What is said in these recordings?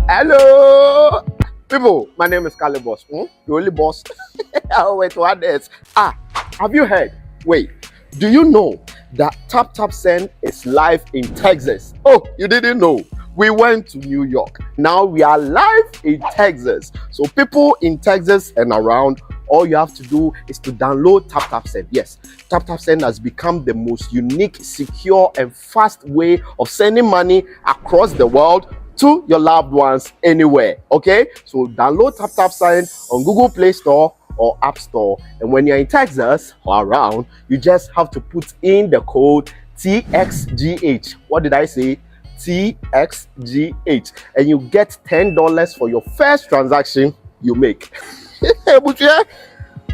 Hello, people. My name is Kale Boss. The only boss. Oh, wait, what else? Have you heard? Wait, do you know that Tap Tap Send is live in Texas? Oh, you didn't know? We went to New York. Now we are live in Texas. So people in Texas and around, all you have to do is to download Tap Tap Send. Yes, Tap Tap Send has become the most unique, secure, and fast way of sending money across the world to your loved ones anywhere. Okay, so download Tap Tap Send on Google Play Store or App Store, and when you're in Texas or around, you just have to put in the code TXGH. What did I say? TXGH, and you get $10 for your first transaction you make.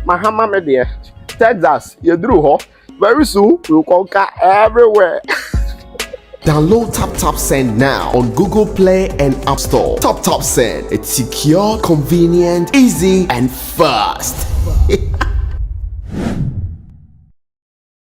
Mahama media, Texas, you drew very soon we'll conquer everywhere. Download Tap Tap Send now on Google Play and App Store. Tap Tap Send, it's secure, convenient, easy, and fast.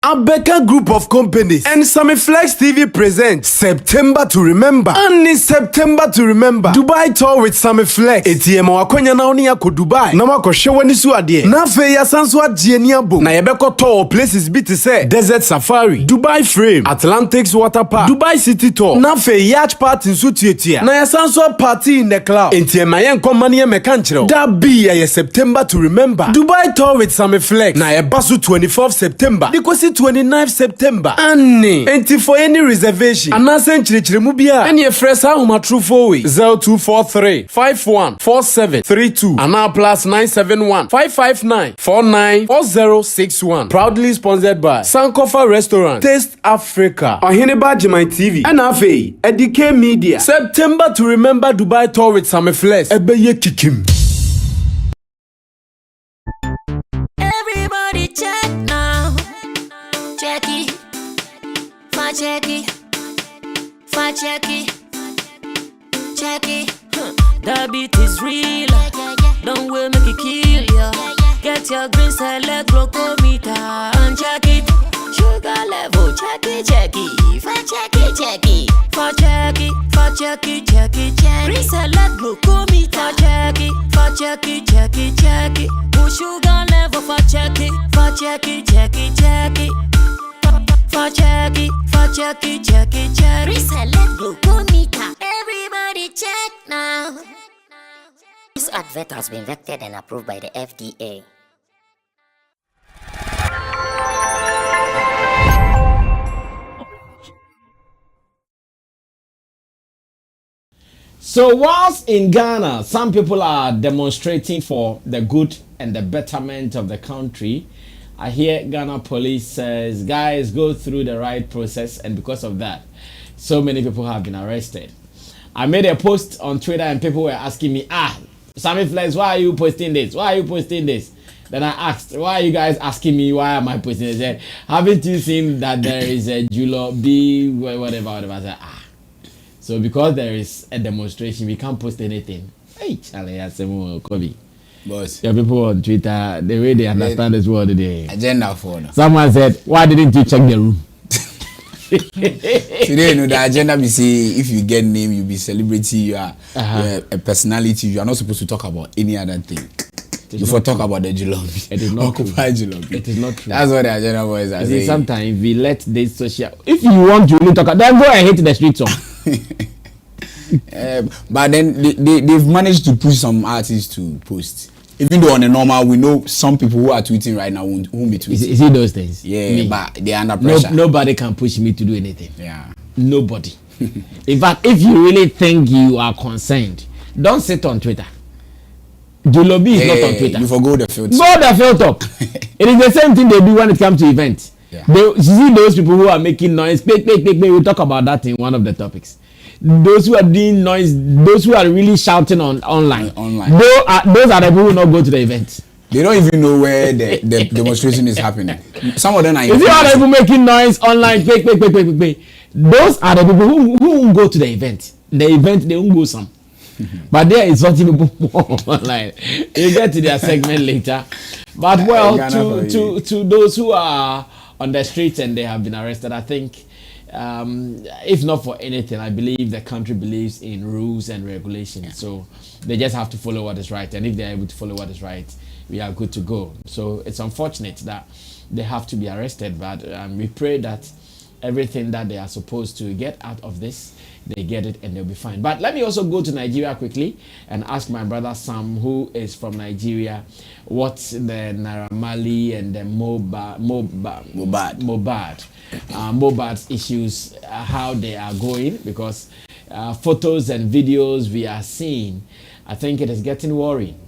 Abeka Group of Companies and Sammy Flex TV presents September to Remember. And in September to Remember, Dubai tour with Sammy Flex. ATM wakwenya na oni yako Dubai. Na wako shewe ni suadie. Na fe ya sansu ajieni abo. Na yebeko tour places biti se Desert Safari, Dubai Frame, Atlantics Water Park, Dubai City Tour. Na fe yacht party nsu tietia. Na ya sansu party in the cloud. ATM ayen komani ye mekanchiro. Da be ya September to Remember. Dubai tour with Sammy Flex. Na yebasu 24th September. Dikosi 29th September. Annie. Enti for any reservation. Anasen chirichirimu bia. Any fresa huma true for we. 0243 514732. Ana plus 971 559 494061. Proudly sponsored by Sankofa Restaurant, Taste Africa, Ohineba Jimai TV, and Afe, Edike Media. September to Remember Dubai tour with Sammy Flex. Ebeye kikim. Everybody check now. Check it, check it, check it. That beat is real. Don't wait, make it kill ya. Get your green select glucometer and check it. Sugar level, check it. Check it. Green select glucometer. Check it. Push sugar level for check it. Check it. Reselect glucometer. Everybody check now. This advert has been vetted and approved by the FDA. So whilst in Ghana, some people are demonstrating for the good and the betterment of the country, I hear Ghana police says, guys, go through the right process, and because of that, so many people have been arrested. I made a post on Twitter and people were asking me, Sammy Flex, why are you posting this? Then I asked, why are you guys asking me why am I posting this? Said, haven't you seen that there is a Julo B, whatever. I said, So because there is a demonstration, we can't post anything. Hey, Charlie, I said, Kobe. Boss. Your people on Twitter, the way they understand this world today. Agenda for now. Someone said, why didn't you check the room? Today, the agenda be say if you get name, you be celebrity, you are a personality, you are not supposed to talk about any other thing. Before talk about the Julobi. It is not true. Julobi. It is not true. That's what the agenda boys are saying. Sometimes we let this social. If you want to really talk, then go and hit the streets on. But then they've managed to push some artists to post. Even though on a normal, we know some people who are tweeting right now won't be tweeting. Is it those things? Yeah, me. But they are under pressure. Nobody can push me to do anything. Yeah. Nobody. In fact, if you really think you are concerned, don't sit on Twitter. Julobi is not on Twitter. You forgo the filter. Go the filter. It is the same thing they do when it comes to events. Yeah. You see those people who are making noise. We'll talk about that in one of the topics. Those who are doing noise, those who are really shouting online. Online. Those are the people who will not go to the event. They don't even know where the demonstration is happening. Some of them are. You see how people making noise online? Pay. Those are the people who won't go to the event. The event they won't go some. But there is what people online. You get to their segment later. But well, to those who are on the streets and they have been arrested, I think, if not for anything, I believe the country believes in rules and regulations. Yeah. So they just have to follow what is right. And if they're able to follow what is right, we are good to go. So it's unfortunate that they have to be arrested, but we pray that everything that they are supposed to get out of this, they get it and they'll be fine. But let me also go to Nigeria quickly and ask my brother Sam, who is from Nigeria, what's the Naira Marley and the Mohbad's issues, how they are going, because photos and videos we are seeing, I think it is getting worrying.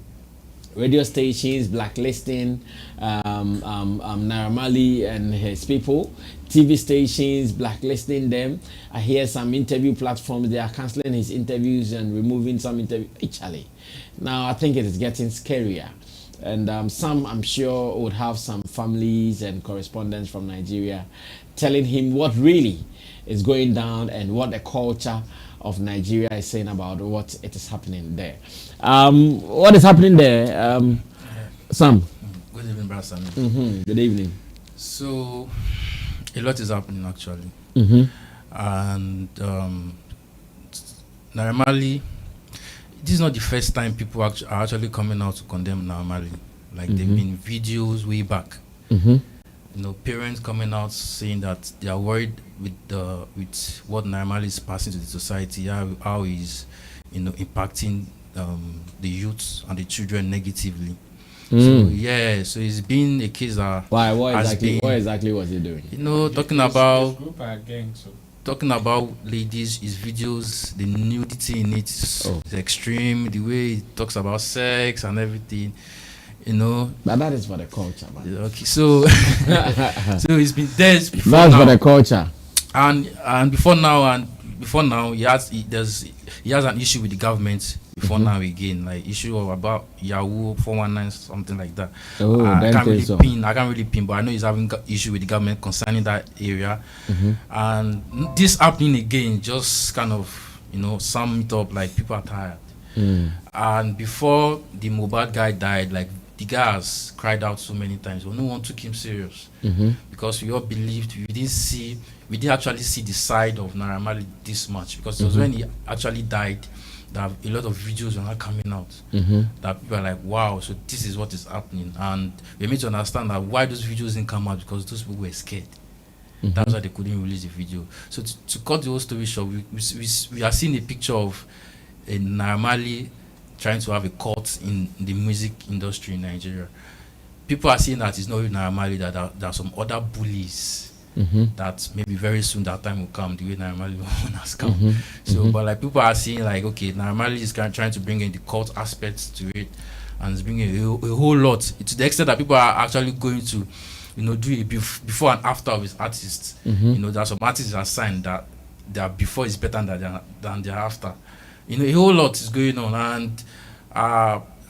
Radio stations blacklisting Naira Marley and his people. TV stations blacklisting them. I hear some interview platforms, they are cancelling his interviews and removing some interviews. Actually, now I think it is getting scarier. And some, I'm sure, would have some families and correspondents from Nigeria telling him what really is going down and what the culture of Nigeria is saying about what it is happening there. What is happening there, Sam? Good evening, Brother Sammy. Good evening. So, a lot is happening actually. And Naira Marley, this is not the first time people are actually coming out to condemn Naira Marley. Like there have been videos way back. You know, parents coming out saying that they are worried with what Naira Marley is passing to the society, how he's, you know, impacting the youth and the children negatively. So yeah, so it's been a case that what exactly was he doing? You know, talking about ladies, his videos, the nudity in it is extreme. The way he talks about sex and everything, you know. But that is for the culture, man. Okay, so so it's been there. That's for the culture. And before now, he has an issue with the government. Before now again, like issue of about Yahoo 419, something like that. I can't really pin, but I know he's having issue with the government concerning that area. And this happening again just kind of, you know, sum it up, like people are tired. And before the Mohbad guy died, like the guy has cried out so many times, but no one took him serious because we all believed we didn't actually see the side of Naira Marley this much, because it was when he actually died that a lot of videos were not coming out. That people are like, wow, so this is what is happening. And we need to understand that why those videos didn't come out, because those people were scared. That's why they couldn't release the video. So to cut the whole story short, we are seeing a picture of a Naira Marley trying to have a cult in the music industry in Nigeria. People are seeing that it's not really Naira Marley, that there are some other bullies that maybe very soon that time will come, the way Naira Marley has come. So, but like people are seeing like, okay, Naira Marley is trying to bring in the cult aspects to it, and it's bringing a whole lot, to the extent that people are actually going to, you know, do a before and after of his artists. You know, there are some artists that are signed that their before is better than their after. You know, a whole lot is going on. And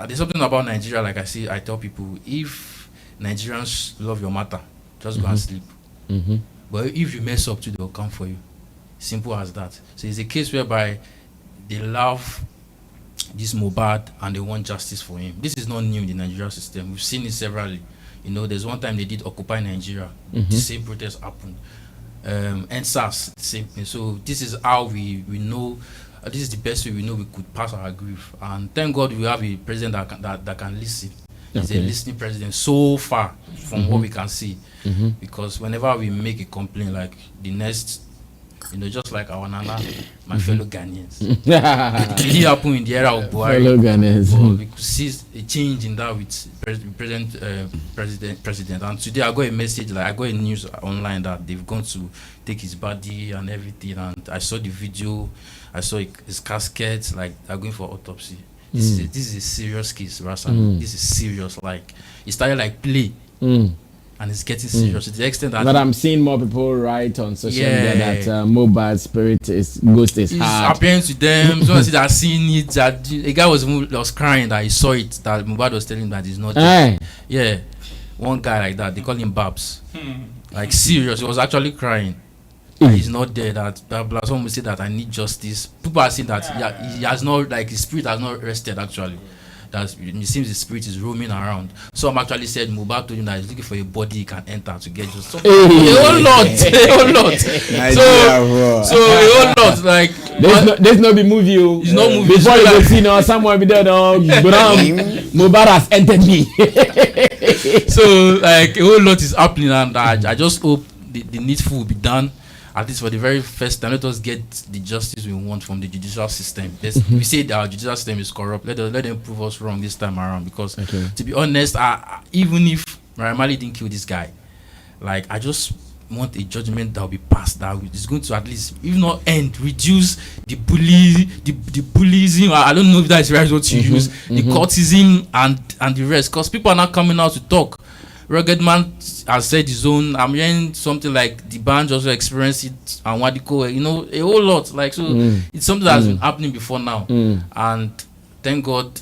there's something about Nigeria, like I tell people, if Nigerians love your matter, just go and sleep. But if you mess up too, they'll come for you. Simple as that. So it's a case whereby they love this Mohbad and they want justice for him. This is not new in the Nigerian system. We've seen it severally. You know, there's one time they did Occupy Nigeria. The same protest happened. NSAS, the same thing. So this is how we know. This is the best way we know we could pass our grief. And thank God we have a president that can listen. He's a listening president so far from what we can see. Because whenever we make a complaint, like the next, you know, just like our Nana, my fellow Ghanaians, it didn't happen in the era of Buhari. Fellow Ghanaians. But we could see a change in that with president. And today I got a message, like I got a news online that they've gone to take his body and everything. And I saw the video, I saw his casket, like they're going for autopsy. This is a serious case, Rasa. This is serious. Like it started like play, and and it's getting serious to the extent that. But I'm seeing more people write on social Yeah. media that mobile spirit is ghost is It's hard. appearing to them. Someone said that seeing it, that a guy was crying that he saw it, that Mohbad was telling him that he's not dead. Yeah, one guy like that, they call him Babs. Like serious, he was actually crying. That he's not dead. That blah blah. Someone will say that I need justice. People are saying that he has not, like his spirit has not rested actually. That it seems his spirit is roaming around. Some actually said Mohbad told him that he's looking for a body he can enter to get justice. So, a whole lot. So a whole lot. Like there's no be movie. It's no movie. Before you go see now, someone be there. Mohbad has entered me. So like a whole lot is happening, and I just hope the needful will be done. At least for the very first time, let us get the justice we want from the judicial system. We say that our judicial system is corrupt. Let them prove us wrong this time around. Because to be honest, even if Naramali didn't kill this guy, like I just want a judgment that will be passed that is going to at least, if not end, reduce the bullying. I don't know if that is right what you use, the courtism and the rest. Because people are not coming out to talk. Rugged Man has said his own. I'm hearing something like the band also experienced it and Wadiko, a whole lot. Like so, it's something that has been happening before now, and thank God,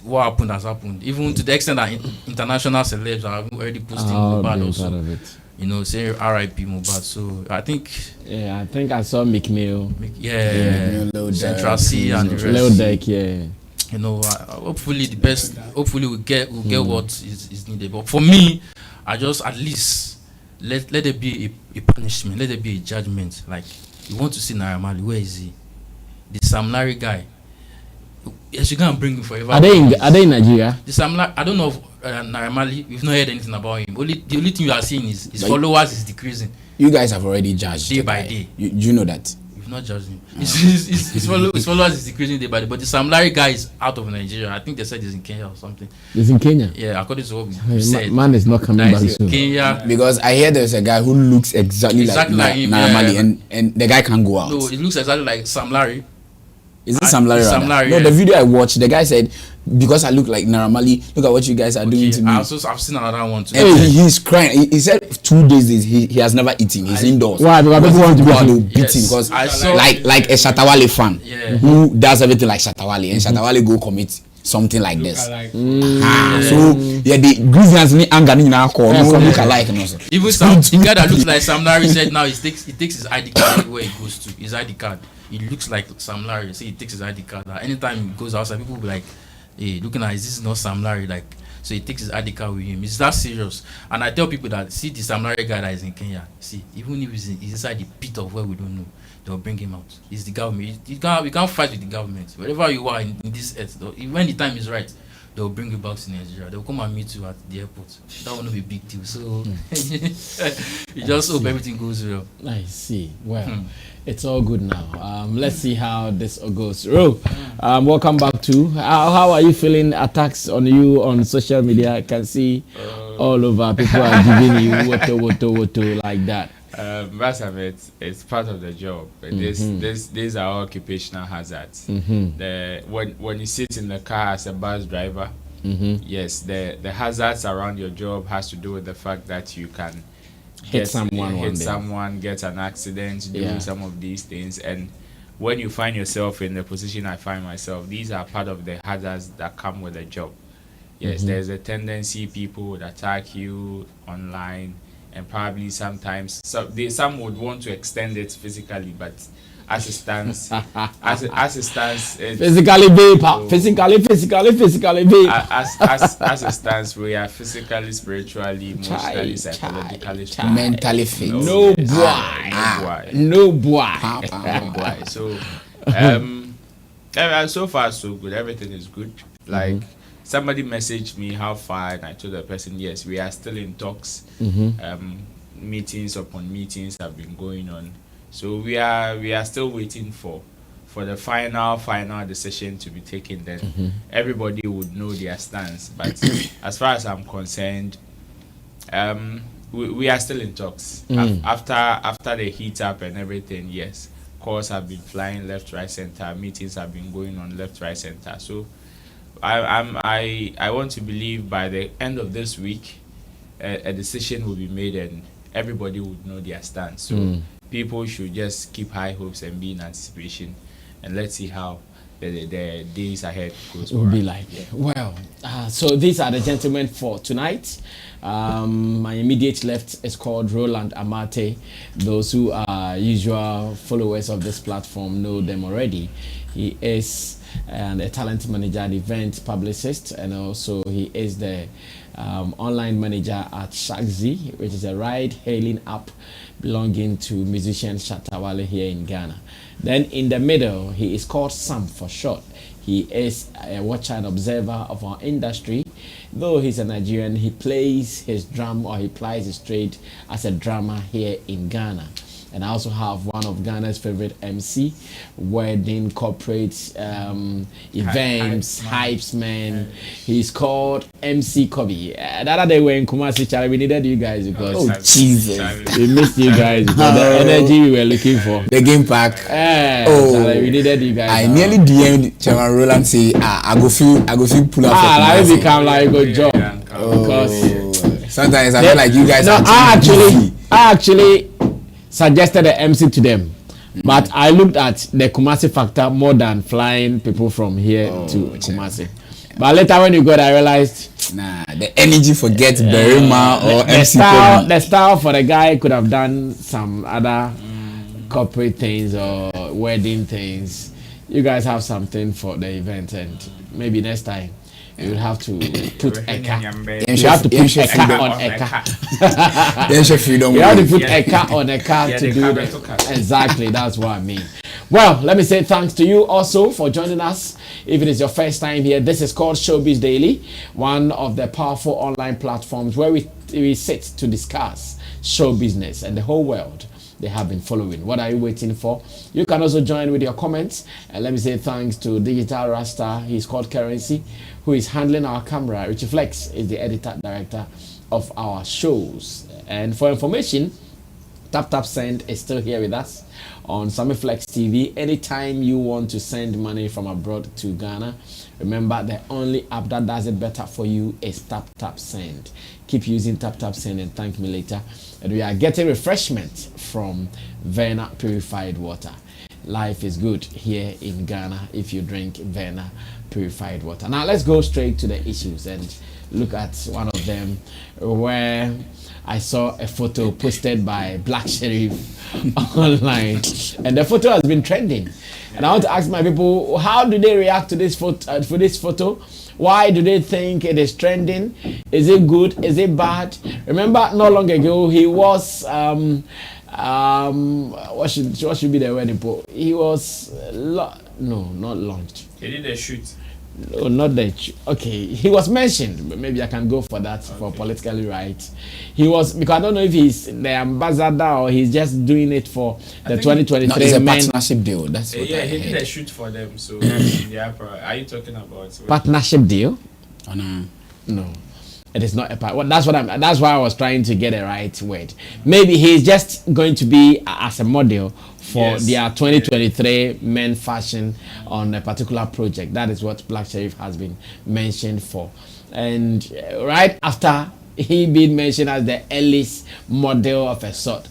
what happened has happened. Even to the extent that international celebs are already posting Mohbad also, saying R.I.P. Mohbad. So I think, I saw McMill, Central C and the rest. Lil Deck, hopefully the best. Hopefully we'll get what is needed. But for me, I just at least let there be a punishment. Let there be a judgment. Like you want to see Naramali, where is he? The Sam Larry guy. Yes, you can't bring him forever. Are they in Nigeria? The Sam Larry, I don't know of Naramali. We've not heard anything about him. The only thing you are seeing is his followers is decreasing. You guys have already judged day by day. You know that. Not judging him. His followers is decreasing day by day. But the Sam Larry guy is out of Nigeria. I think they said he's in Kenya or something. He's in Kenya? Yeah, according to what we said. Man is not coming back soon. Kenya. Because I hear there's a guy who looks exactly like him, Naramali, and the guy can't go out. No, it looks exactly like Sam Larry. Is it Sam Larry? Sam Larry, no, the video I watched, the guy said, because I look like Naramali, look at what you guys are doing to me. I've seen another one too. And he's crying. He said 2 days he has never eaten. He's indoors. Why? Because people want to beat him. Because like a Shatta Wale fan who does everything like Shatta Wale, and Shatta Wale go commit something like this. So the grievance ni anger ni na call no look alike. Even the guy that looks like Sam Larry said now he takes his ID card everywhere he goes to. His ID card. He looks like Sam Larry. So he takes his ID card. Anytime he goes outside, people will be like, hey, looking at this is not Sam Larry. Like, so he takes his ID card with him. It's that serious. And I tell people that, see the Sam Larry guy that is in Kenya, see, even if he's inside the pit of where we don't know, they'll bring him out. It's the government. We can't fight with the government. Wherever you are in this earth, when the time is right, they'll bring you back to Nigeria. They'll come and meet you at the airport. That will not be a big deal. So you just hope everything goes well. I see. Well, it's all good now. Let's see how this goes. Welcome back to. How are you feeling? Attacks on you on social media. I can see all over. People are giving you woto like that. Most of it, it's part of the job. These are occupational hazards. When you sit in the car as a bus driver, yes, the hazards around your job has to do with the fact that you can hit someone, get an accident, do some of these things. And when you find yourself in the position I find myself, these are part of the hazards that come with the job. Yes, there's a tendency people would attack you online. And probably sometimes some would want to extend it physically, but as it stands, physically babe. As it stands, we are physically, spiritually, emotionally, psychologically, mentally fit. No boy. So, so far so good. Everything is good. Like. Somebody messaged me how far, and I told the person, yes, we are still in talks. Meetings upon meetings have been going on, so we are still waiting for the final decision to be taken. Then everybody would know their stance. But as far as I'm concerned, we are still in talks. After the heat up and everything, yes, calls have been flying left, right, center. Meetings have been going on left, right, center. So I want to believe by the end of this week, a decision will be made and everybody would know their stance. So people should just keep high hopes and be in anticipation, and let's see how the days ahead goes. Will be like. Well, so these are the gentlemen for tonight. My immediate left is called Roland Amate. Those who are usual followers of this platform know them already. He is a talent manager, an event publicist, and also he is the online manager at Shagzi, which is a ride-hailing app belonging to musician Shatta Wale here in Ghana. Then in the middle, he is called Sam for short. He is a watcher and observer of our industry. Though he's a Nigerian, he plays his drum, or he plies his trade as a drummer here in Ghana. And I also have one of Ghana's favorite MC, wedding, corporate events, hypes man. He's called MC Kobe. The other day we were in Kumasi, Charlie, we needed you guys because Jesus, we missed you guys because the energy we were looking for. The game pack. Charlie, we needed you guys. I nearly DM'd Chairman Roland say, I go feel pull up. I become like a good job because sometimes I feel like you guys. No, I actually suggested the MC to them, but I looked at the Kumasi factor more than flying people from here to Kumasi. But later when you got, I realized the energy for get Berima or MC the style for the guy could have done some other corporate things or wedding things. You guys have something for the event, and maybe next time you would have to put Eka. You have to put Eka on Eka. You have to put Eka on Eka to do that. Exactly, that's what I mean. Well, let me say thanks to you also for joining us. If it is your first time here, this is called Showbiz Daily, one of the powerful online platforms where we sit to discuss show business and the whole world they have been following. What are you waiting for? You can also join with your comments. And let me say thanks to Digital Rasta. He's called Currency, who is handling our camera. Richie Flex is the editor director of our shows. And for information, Tap Send is still here with us on Sammy Flex TV. Anytime you want to send money from abroad to Ghana, remember the only app that does it better for you is Tap Send. Keep using Tap Send and thank me later. And we are getting refreshment from Verna purified water. Life is good here in Ghana if you drink Verna purified water. Now let's go straight to the issues and look at one of them where I saw a photo posted by Black Sheriff online, and the photo has been trending. And I want to ask my people, how do they react to this photo? For this photo, why do they think it is trending? Is it good? Is it bad? Remember, not long ago he was what should be the word? He was no, not launched. He did a shoot. No, not that. Okay, he was mentioned, but maybe I can go for that for politically right. He was, because I don't know if he's the ambassador or he's just doing it for the 2023. No, it's a partnership deal. That's what he did a shoot for them. So are you talking about partnership deal? Oh, no. No, it is not a part. Well, that's why I was trying to get the right word. Maybe he's just going to be as a model for their 2023 men fashion on a particular project. That is what Black Sheriff has been mentioned for. And right after he been mentioned as the Ellis model of a sort,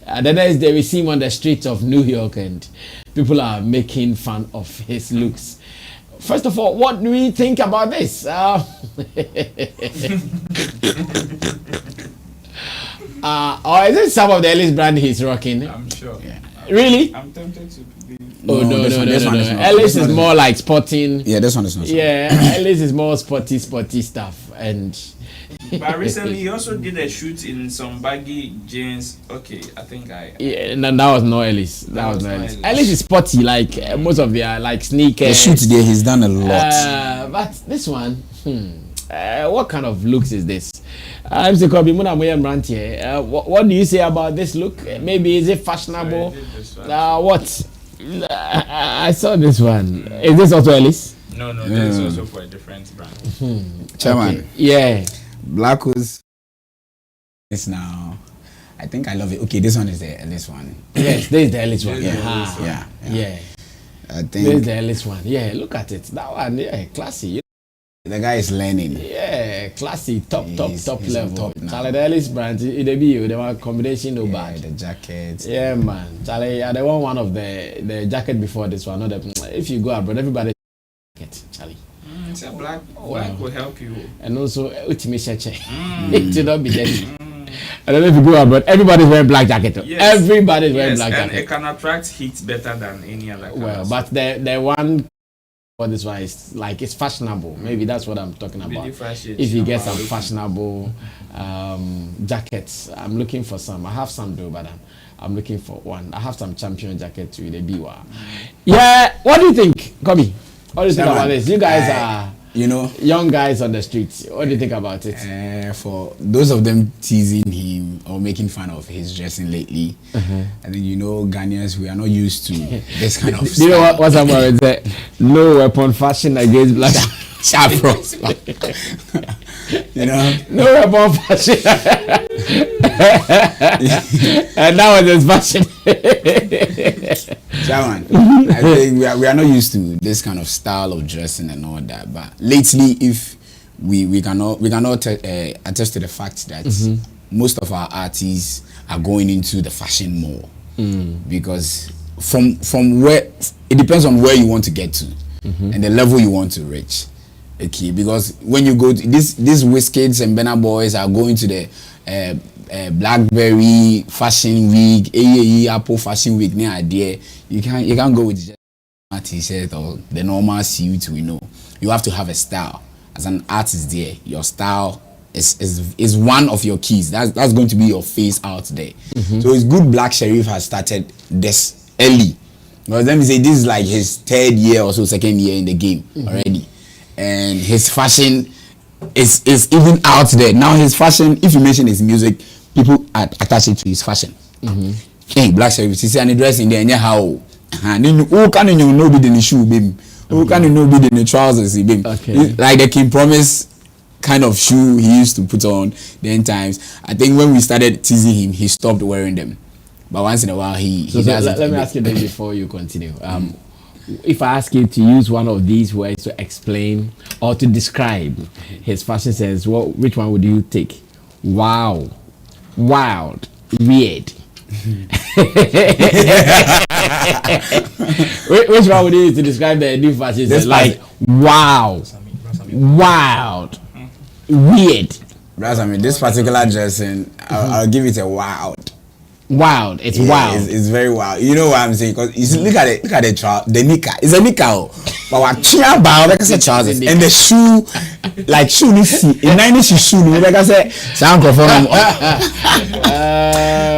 the next day we see him on the streets of New York and people are making fun of his looks. First of all, what do we think about this? Or is it some of the Ellis brand he's rocking? I'm sure. Yeah. Really? I'm tempted to be. No. Ellis is more like sporting. Yeah, this one is not. Yeah, Ellis is more sporty stuff. And but recently he also did a shoot in some baggy jeans. Okay, I think yeah, no, that was not Ellis. That was not Ellis. Ellis is sporty, like most of their like sneakers. The shoot there, he's done a lot. But this one, what kind of looks is this? What do you say about this look? Maybe is it fashionable? What? I saw this one. Is this also Ellis? No, this is also for a different brand. Chairman. Okay. Yeah. Blackos. This now. I think I love it. Okay, this one is the Ellis one. Yes, this is the Ellis one. Yeah. I think this is the Ellis one. Yeah, look at it. That one, yeah, classy. The guy is learning. Yeah, classy, top He's level. on top now. Charlie, the Ellis brand, it be you. They want combination no bad. The jacket. Yeah, man. Charlie, they want one of the jacket before this one. Not the, if you go abroad, everybody jacket. Charlie. It's a black will help you. And also, ultimate cheche. It should not be dirty. I don't know if you go abroad, everybody's wearing black jacket. Yes. Everybody's wearing black and jacket. it can attract heat better than any other color. Well, but the one for this one is like it's fashionable. Maybe that's what I'm talking about. If you get some fashionable jackets, I'm looking for some. I have some though, but I'm looking for one. I have some champion jackets with a biwa. Yeah, what do you think, Kobe? What do you think about this? You guys are, young guys on the streets. What do you think about it? For those of them teasing him or making fun of his dressing lately, I think Ghanaians, we are not used to this kind of Do you know what's about it? No weapon fashion against black. Chapros. No weapon fashion. And now it's fashion. Chairman, I think we are not used to this kind of style of dressing and all that. But lately, if we cannot attest to the fact that most of our artists are going into the fashion more, because from where it depends on where you want to get to and the level you want to reach. Okay, because when you go to these Wizkids and Burna Boys are going to the Blackberry Fashion Week, AAE Apple Fashion Week near idea, you can't go with just a t-shirt or the normal suit. We know you have to have a style. As an artist, there, your style is one of your keys. That's going to be your face out there. So it's good Black Sherif has started this early. Because let me say this is like his 3rd year or so, 2nd year in the game already. And his fashion is even out there. Now his fashion, if you mention his music, people attach it to his fashion. Hey, Black Sherif, you see any dress in there, anyhow. Who can you know be the shoe, baby? Who can you know be the trousers, baby? Okay. Like the King Promise kind of shoe he used to put on then times. I think when we started teasing him, he stopped wearing them. But once in a while, he does it. Let me ask you this before you continue. If I ask you to use one of these words to explain or to describe his fashion sense, which one would you take? Wow, wild, weird. Which one would you use to describe the new fashion sense? Like wow, wild, weird. Brother, I mean, this particular dressing, I'll give it a wild. Wild, it's wild. It's very wild. You know what I'm saying? Because you see, look at the knicker. It's a knicker, but what chia bow like I said trousers and the shoe, like shoe you see in 90s shoe like I said sound conform.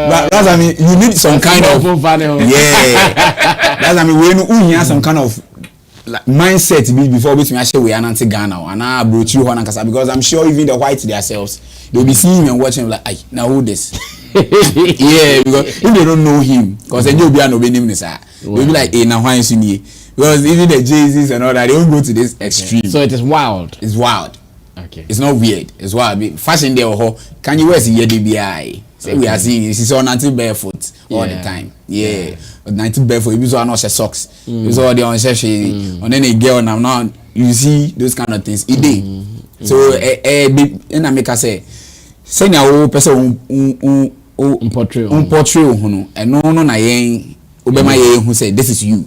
But that's I mean you need some kind of That's I mean when you have some kind of like mindset before which me actually we are not Ghana and I brought you because I'm sure even the whites themselves they'll be seeing and watching like ay now who this. Yeah, because if they don't know him, because then you'll be an obeying him, they'll be like, hey, now why is he? Because even the Jay-Z's and all that, they don't go to this extreme. So it is wild. It's wild. Okay. It's not weird. It's wild. Fashion there, can you wear the DBI? Say we are seeing it's on 19 barefoot all the time. Yeah. But 19 barefoot, you are not socks. You saw the on and then a girl now you see those kind of things. So and I make her say your person portray and no na yen obema yen who say this is you.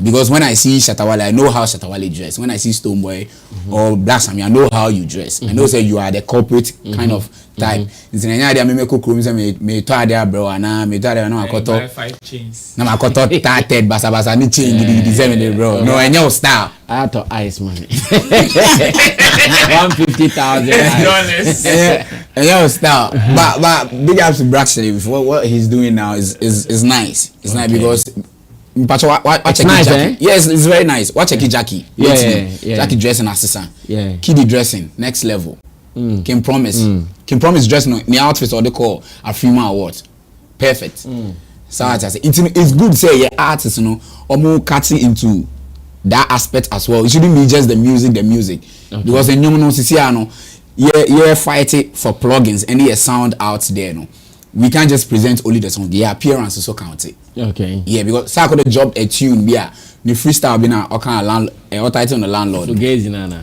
Because when I see Shatta Wale, I know how Shatta Wale dress. When I see Stonebwoy or Black Sammy, I know how you dress. I know say you are the corporate kind of type. It's in any me ko krom say me to ade bro ana me to ade na makoto 5 chains. Na makoto tatted basa ni chain gidi say bro. No any style. I have to ice money. 150,000. Yeah, style. But big ups to Black Sherif. What he's doing now is nice. It's nice because watch nice, Jackie. Yes, it's very nice. Watch Jackie. Yeah. Jackie dressing assistant. Yeah. Kiddie dressing next level. King Promise. King Promise dressing the outfits or they call a female award. Perfect. So I say it's good to say yeah artists or more cutting into that aspect as well. It shouldn't be just the music. Because the new yeah fight it for plugins and the sound out there we can't just present only the song, the appearance also count it. Okay. Yeah, because I could job a tune be the freestyle be na or kind of land or title on the landlord.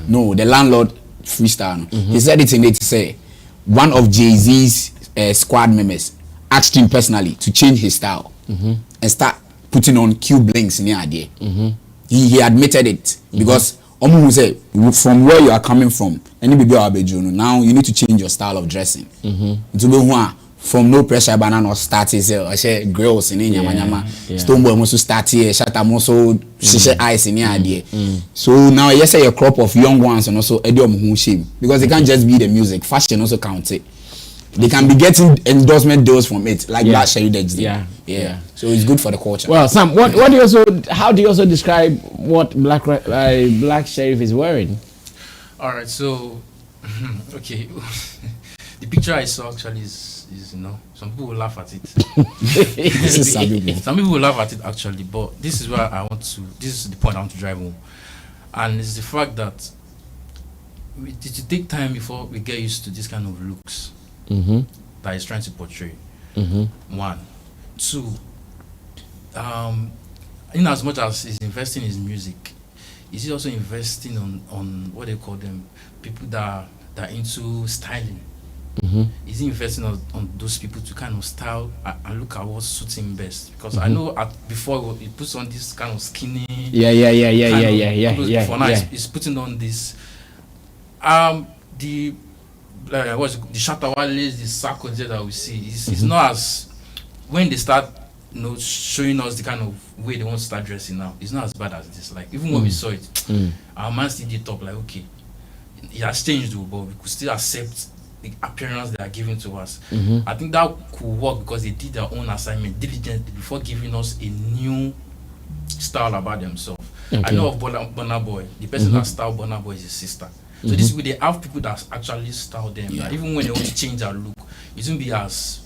No, the landlord freestyle. He said it in it to say one of Jay-Z's squad members asked him personally to change his style and start putting on Q blinks in the idea. He admitted it because who say from where you are coming from, now you need to change your style of dressing. To be from no pressure banana started I say girls in Yama Stonebwoy also start here, Shatta also shisha ice in the idea. So now you say a crop of young ones and also who shame because they can't just be the music, fashion also counts it. They can be getting endorsement deals from it, like Black Sheriff. Yeah. So it's good for the culture. Well, Sam, how do you also describe what Black Sheriff is wearing? All right, so okay, the picture I saw actually is some people will laugh at it. Some people will laugh at it actually, but this is where this is the point I want to drive home, and it's the fact that it take time before we get used to this kind of looks that he's trying to portray. 1, 2, in as much as he's investing in his music, is he also investing on what they call them, people that are into styling? Is he investing on those people to kind of style and look at what suits him best? Because I know before he puts on this kind of skinny. For now, he's putting on this. The Shatta Wale's, the circle that we see is not as when they start showing us the kind of way they want to start dressing now. It's not as bad as this. Like even when we saw it, our man still did top like okay, it has changed though, but we could still accept the appearance they are giving to us. I think that could work because they did their own assignment diligently before giving us a new style about themselves. I know of Burna Boy, the person that styled Burna Boy is his sister. So this way they have people that actually style them. Even when they want to change their look, it won't be as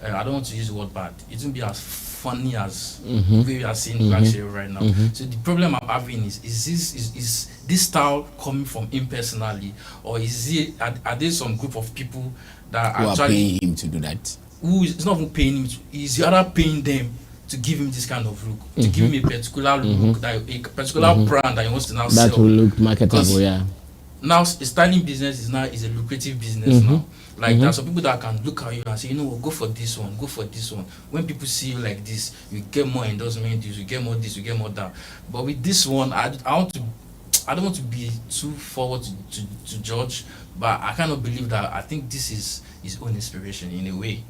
I don't want to use the word bad. It won't be as funny as we are seeing Black Sheriff right now. So the problem I'm having is this style coming from him personally, or are there some group of people that who actually are paying him to do that? Who is not even paying him? Is the other paying them to give him this kind of look, to give him a particular look, that a particular brand that he wants to now sell. That will look marketable, Now, the styling business is a lucrative business now. Like there are some people that can look at you and say, go for this one, go for this one. When people see you like this, you get more endorsement deals, you get more this, you get more that. But with this one, I don't want to be too forward to judge, but I kind of believe that I think this is his own inspiration in a way.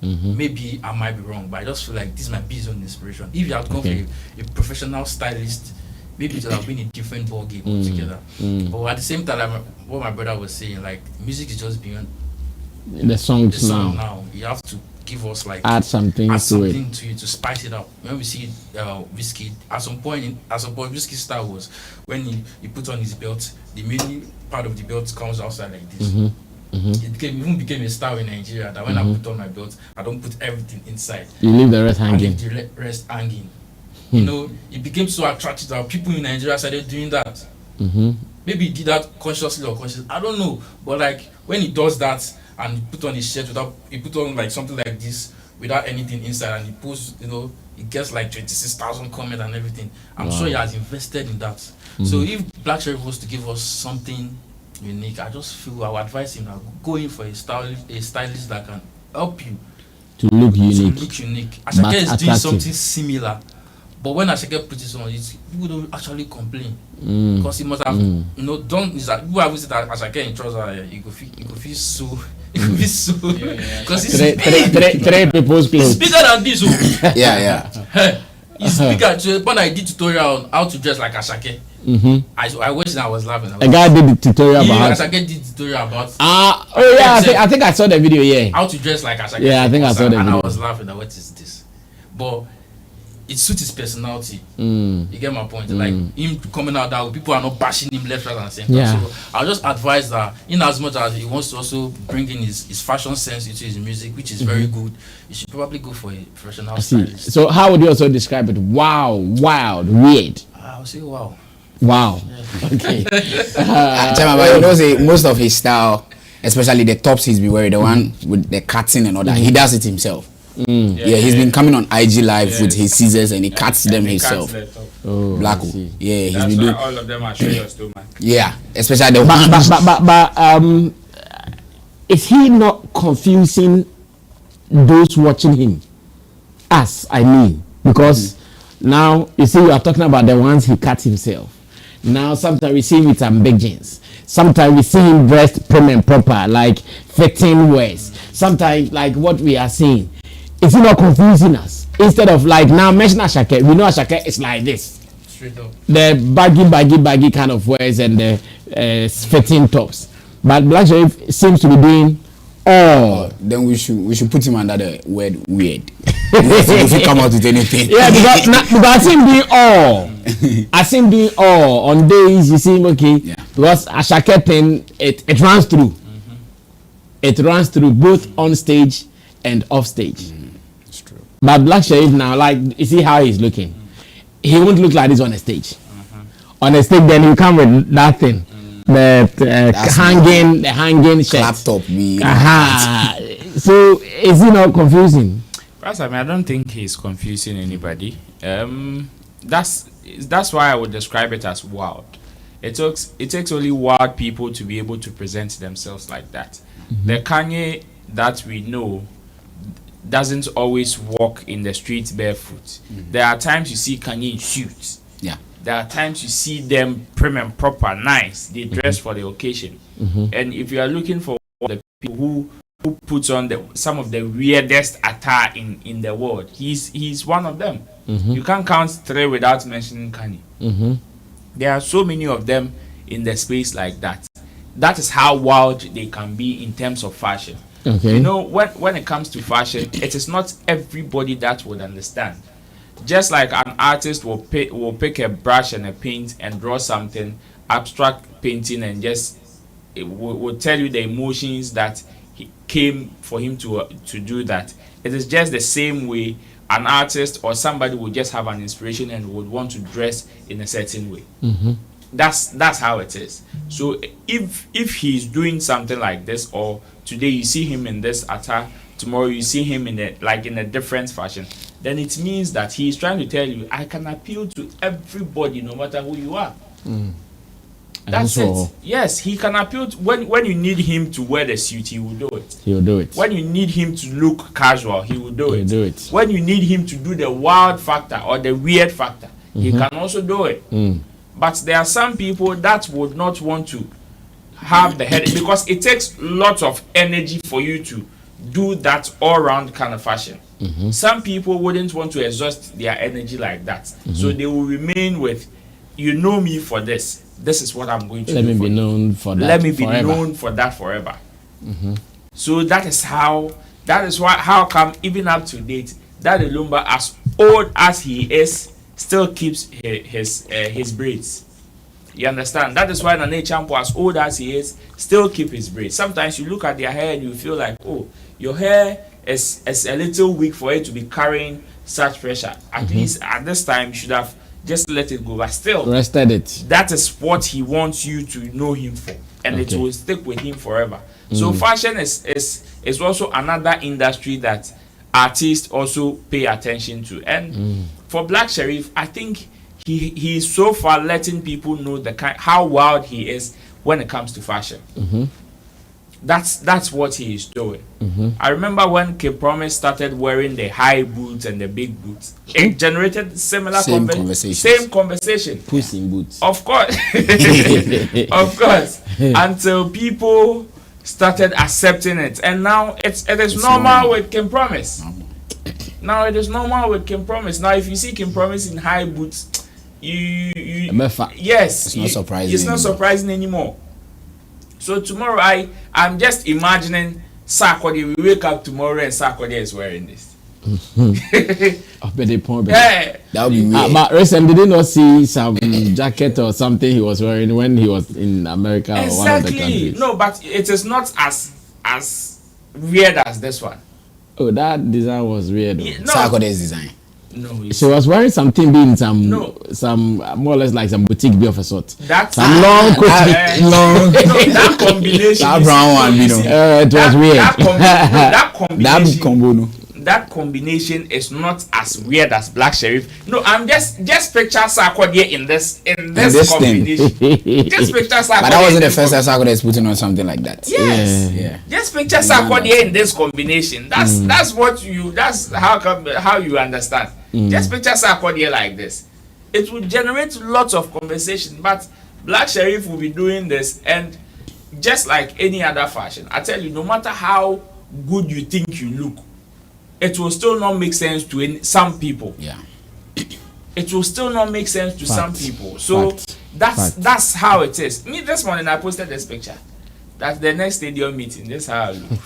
Maybe I might be wrong, but I just feel like this might be his own inspiration. If you had gone for a professional stylist, maybe it would have been a different ball game altogether. But at the same time, like what my brother was saying, like music is just beyond the song now. You have to give us like add something to it to spice it up. When we see Whiskey, at some point Whiskey's style was when he put on his belt, the main part of the belt comes outside like this. It became a style in Nigeria that when I put on my belt, I don't put everything inside. You leave the rest hanging. I leave the rest hanging. It became so attractive that people in Nigeria started doing that. Maybe he did that consciously or consciously, I don't know. But like when he does that and he put on his shirt he put on like something like this without anything inside, and he posts, he gets like 26,000 comments and everything. I'm sure he has invested in that. So if Black Sheriff was to give us something unique, I just feel I would advise him now go in for a stylist that can help you to look unique. Ashake is doing something similar, but when Ashake puts it on, people don't actually complain because he must have done. Is that people have said that Ashake in trouser, he go feel so. Because it's three people's clothes. It's bigger than this. It's bigger. So when I did tutorial on how to dress like Ashake, I wish I was laughing. A guy did the tutorial about. Ashake did tutorial about. I think I saw the video. How to dress like Ashake. Yeah, I think I saw the video. And I was laughing. What is this? But it suits his personality. You get my point? Like him coming out that way, people are not bashing him left, right, and center. So I'll just advise that in as much as he wants to also bring in his fashion sense into his music, which is very good, he should probably go for a professional stylist. So how would you also describe it? Wow, wild, weird. I would say wow. Wow. Okay. But most of his style, especially the tops he's been wearing, the one with the cutting and all that, he does it himself. Yeah, he's been coming on IG live with his scissors and he cuts them himself. Black. Yeah, he's been doing all of them are showing your stomach. Yeah, especially the but is he not confusing those watching him? Us, I mean, because now you see, you are talking about the ones he cut himself. Now, sometimes we see him with some big jeans. Sometimes we see him dressed prim and proper, like fitting ways. Sometimes, like what we are seeing, is he not confusing us? Instead of like now mention Ashake, we know Ashake is like this. Straight up. The baggy kind of wears and the fitting tops. But Black Sherif seems to be doing all. Then we should put him under the word weird. If he come out with anything. Yeah, because I see him doing all. I see him doing all. On days you see him okay. Yeah. Because Ashake thing, it runs through. Mm-hmm. It runs through both on stage and off stage. It's true. But Black Sherif now, like you see how he's looking. He won't look like this on a stage. On a stage, then he'll come with that thing. The hanging shirt. Laptop me. So is he not confusing? I mean, I don't think he's confusing anybody. That's why I would describe it as wild. It takes only wild people to be able to present themselves like that. The Kanye that we know doesn't always walk in the streets barefoot. There are times you see Kanye in suits. Yeah. There are times you see them prim and proper, nice. They dress for the occasion. And if you are looking for the people who puts on some of the weirdest attire in the world, he's one of them. You can't count 3 without mentioning Kanye. There are so many of them in the space like that. That is how wild they can be in terms of fashion. You know, when it comes to fashion, it is not everybody that would understand. Just like an artist will pick a brush and a paint and draw something, abstract painting, and just it will tell you the emotions that came for him to do that. It is just the same way an artist or somebody will just have an inspiration and would want to dress in a certain way. That's how it is. So if he's doing something like this, or today you see him in this attire, tomorrow you see him in a different fashion, then it means that he's trying to tell you, I can appeal to everybody no matter who you are. That's it. Yes, he can appeal to, when you need him to wear the suit, he will do it. He will do it. When you need him to look casual, he will do it. When you need him to do the wild factor or the weird factor, he can also do it. But there are some people that would not want to have the head, because it takes lots of energy for you to do that all-round kind of fashion. Some people wouldn't want to exhaust their energy like that. So they will remain with, you know me for this. This is what I'm going to do. Let me be known for that. Let me be known for that forever. So that is why how come even up to date, Daddy Lumba, as old as he is, still keeps his braids. You understand? That is why Nane Champo, as old as he is, still keep his braids. Sometimes you look at their hair and you feel like, oh, your hair is a little weak for it to be carrying such pressure. At least at this time, you should have just let it go. But still, rested it. That is what he wants you to know him for, and it will stick with him forever. So fashion is also another industry that artists also pay attention to. And for Black Sherif, I think he is so far letting people know how wild he is when it comes to fashion. That's what he is doing. I remember when Kim Promise started wearing the high boots and the big boots, it generated same conversation. Puss in boots. Of course. Of course. Until people started accepting it, and now it's normal with Kim Promise. Now it is normal with Kim Promise. Now if you see Kim Promise in high boots, it's not surprising. It's not surprising anymore. So tomorrow I'm just imagining Sarkodie. We wake up tomorrow and Sarkodie is wearing this. That would be weird. But recently, did not see some jacket or something he was wearing when he was in America or one of the countries? No, but it is not as weird as this one. Oh, that design was weird. Sarkodie's design. No, she was wearing something being some more or less like some boutique of a sort. That's some long coat. That combination. That brown one, it was weird. That combination. That combo, no. that combination is not as weird as Black Sheriff. No, I'm just picture Sarkodie in this combination. Just picture Sarkodie. But that wasn't the first time Sarkodie is putting on something like that. Yes. Yeah. Just picture Sarkodie in this combination. That's how you understand. Just picture Sarkodie like this. It will generate lots of conversation, but Black Sheriff will be doing this, and just like any other fashion, I tell you, no matter how good you think you look, it will still not make sense to some people. Yeah. It will still not make sense to some people. So that's how it is. Me this morning I posted this picture. That's the next stadium meeting. This how I look.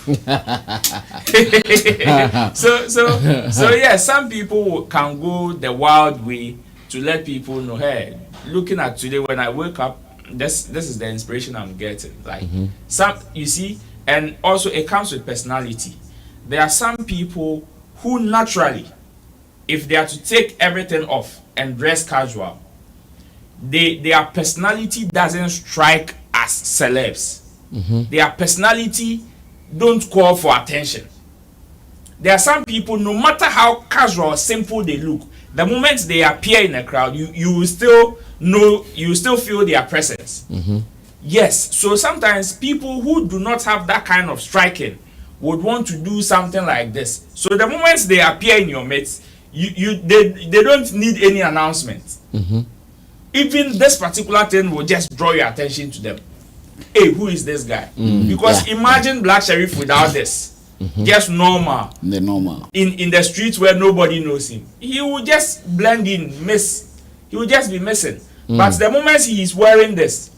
so yeah, some people can go the wild way to let people know, hey, looking at today when I wake up, this is the inspiration I'm getting. Like some, you see, and also it comes with personality. There are some people who naturally, if they are to take everything off and dress casual, their personality doesn't strike as celebs. Their personality don't call for attention. There are some people, no matter how casual or simple they look, the moment they appear in a crowd, you will still know, you will still feel their presence. Yes, so sometimes people who do not have that kind of striking would want to do something like this. So the moment they appear in your midst, they don't need any announcement. Even this particular thing will just draw your attention to them. Hey, who is this guy? Because imagine Black Sheriff without this. Just normal. The normal. In the streets where nobody knows him. He will just blend in, miss. He will just be missing. But the moment he is wearing this,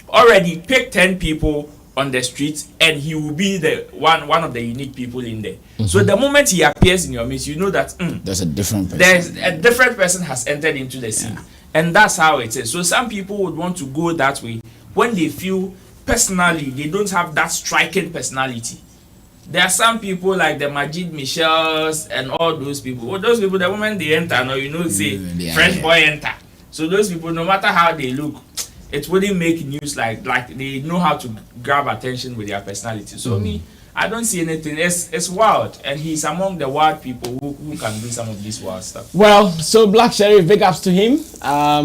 already pick 10 people on the street and he will be the one of the unique people in there. So the moment he appears in your midst, you know that there's a different person. There's a different person has entered into the scene. And that's how it is. So some people would want to go that way when they feel personally they don't have that striking personality. There are some people like the Majid Michels and all those people. Well, those people, the moment they enter, now you know, say French boy enter. So those people, no matter how they look, it wouldn't make news. Like they know how to grab attention with their personality. So me, I don't see anything. It's wild, and he's among the wild people who can do some of this wild stuff. Well, so Black Sheriff, big ups to him.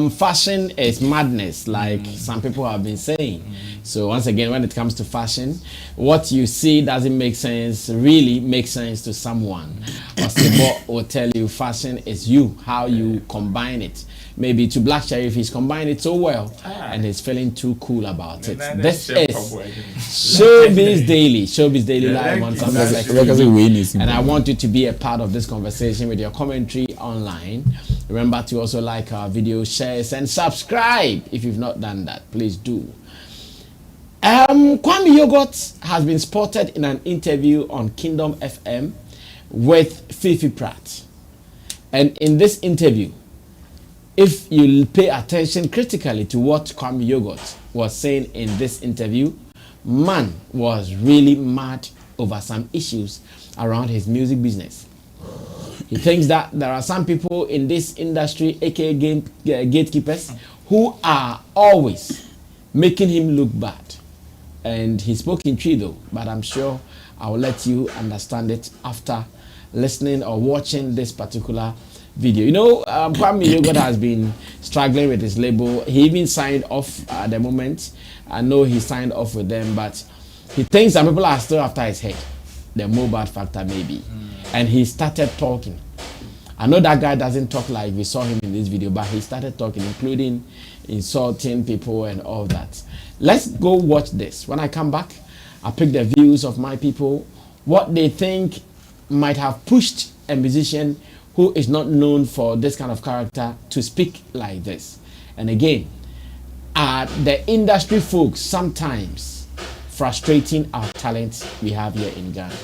Fashion is madness, like some people have been saying. So once again, when it comes to fashion, what you see doesn't make sense, really makes sense to someone. Osebo will tell you fashion is you, how you combine it. Maybe to Black Sheriff, he's combined it so well and he's feeling too cool about it. This is Showbiz Daily Live on Sammy Flex. And I want you to be a part of this conversation with your commentary online. Remember to also like our video, share, and subscribe if you've not done that. Please do. Kwame Yogurt has been spotted in an interview on Kingdom FM with Fifi Pratt. And in this interview, if you pay attention critically to what Kwame Yogurt was saying in this interview, man was really mad over some issues around his music business. He thinks that there are some people in this industry, aka gatekeepers, who are always making him look bad. And he spoke in tree though, but I'm sure I will let you understand it after listening or watching this particular video. You know, Kwame Yogurt has been struggling with his label. He even signed off at the moment. I know he signed off with them, but he thinks some people are still after his head. The Mobad factor maybe. And he started talking. I know that guy doesn't talk like we saw him in this video, but he started talking, including insulting people and all that. Let's go watch this. When I come back, I'll pick the views of my people, what they think might have pushed a musician who is not known for this kind of character to speak like this. And again, the industry folks sometimes frustrating our talents we have here in Ghana.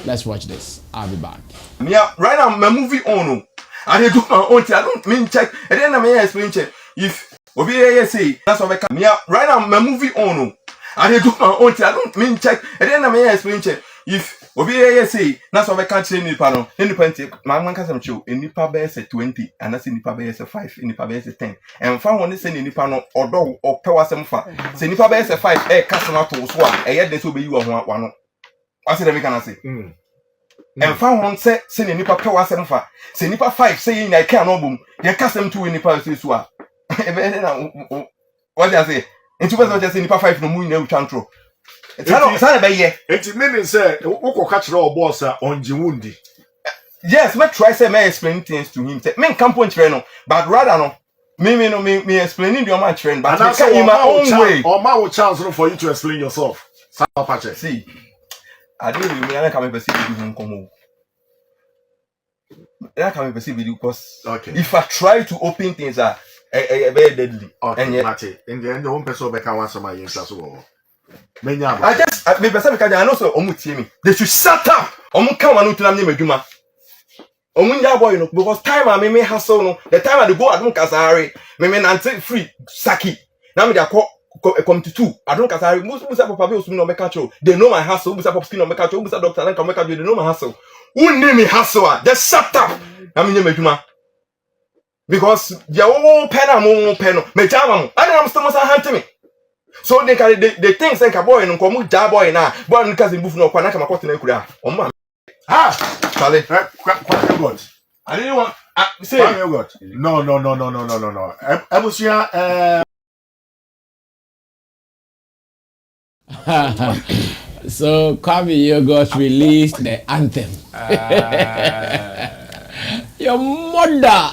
Let's watch this. I'll be back. Yeah, right now my movie on. I do my own. I don't mean check. And then I may explain check. If over here say that's what I can. Yeah, right now my movie on. I do my own. I don't mean check. And then I may explain check. If over here say that's what I can't say any panel. Any point. My man can show. Any paper say 20, and that's any paper say 5. Any paper say 10. And found one say any panel or dog or power some far. Say any paper say 5. Customer to swap. And yet this will be you one. I said, I can say. And found one set, say nipa pay was and fa. Say nipa 5 saying I can't album. They cast them to nipa say so. What do I say? And two person just say nipa 5 no moon no chantro. It's not by ye. It means say woko catch raw boss on Jiwundi. Yes, me try say me explain things to him. Say me can't point no, but rather no. Me explaining your man trend, but I can in my own way. Or my chance for you to explain yourself. See, I didn't really come perceive you come. I can't perceive you because if I try to open things are very deadly. And yet, in the end, the one person can answer my answer as well. I just me person because I know so me. They should shut up. Come on to them meduma. Omunya boy no because time I me hustle no the time I go I don't kasari me nante free saki na me dey come to 2 I don't kasari most papa be osumi no make catch they know my hustle musa papa no make catch musa doctor na come make catch they know my hustle who name me hustle just shut up na me nyameduma because ya wo pen am wo pen no me jama mo I am still must hunt me so they think say boy no come ja boy na boy no kasi mbufu no kwa na kama kwete na kura o Charlie, God. I didn't want. Say, God. No. So, Krymi Yogurt released the anthem. Your mother.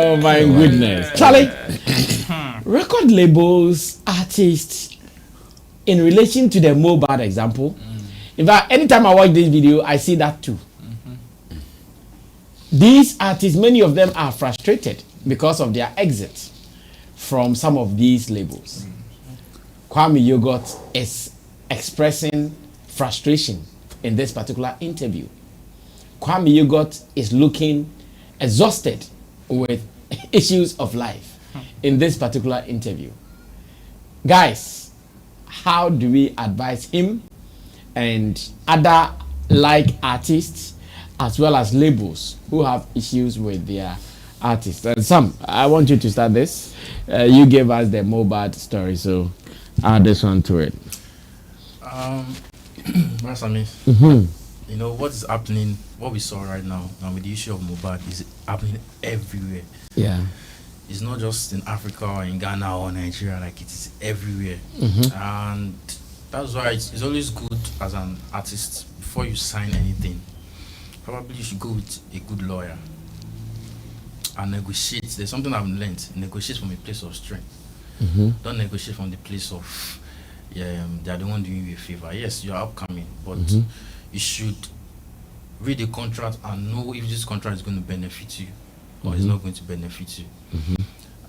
Oh my goodness, Charlie. Record labels, artists. In relation to the Mohbad example, in fact, anytime I watch this video, I see that too. These artists, many of them are frustrated because of their exit from some of these labels. Krymi Yogurt is expressing frustration in this particular interview. Krymi Yogurt is looking exhausted with issues of life in this particular interview. Guys, how do we advise him and other like artists as well as labels who have issues with their artists? And Sam, I want you to start this. You gave us the Mohbad story, so add this one to it. Sammy, you know what is happening, what we saw right now with the issue of Mohbad is happening everywhere. Yeah. It's not just in Africa or in Ghana or Nigeria, like it is everywhere. And that's why it's always good as an artist, before you sign anything, probably you should go with a good lawyer and negotiate. There's something I've learned: negotiate from a place of strength. Don't negotiate from the place of they are the one doing you a favor. Yes, you are upcoming, but you should read the contract and know if this contract is going to benefit you or it's not going to benefit you.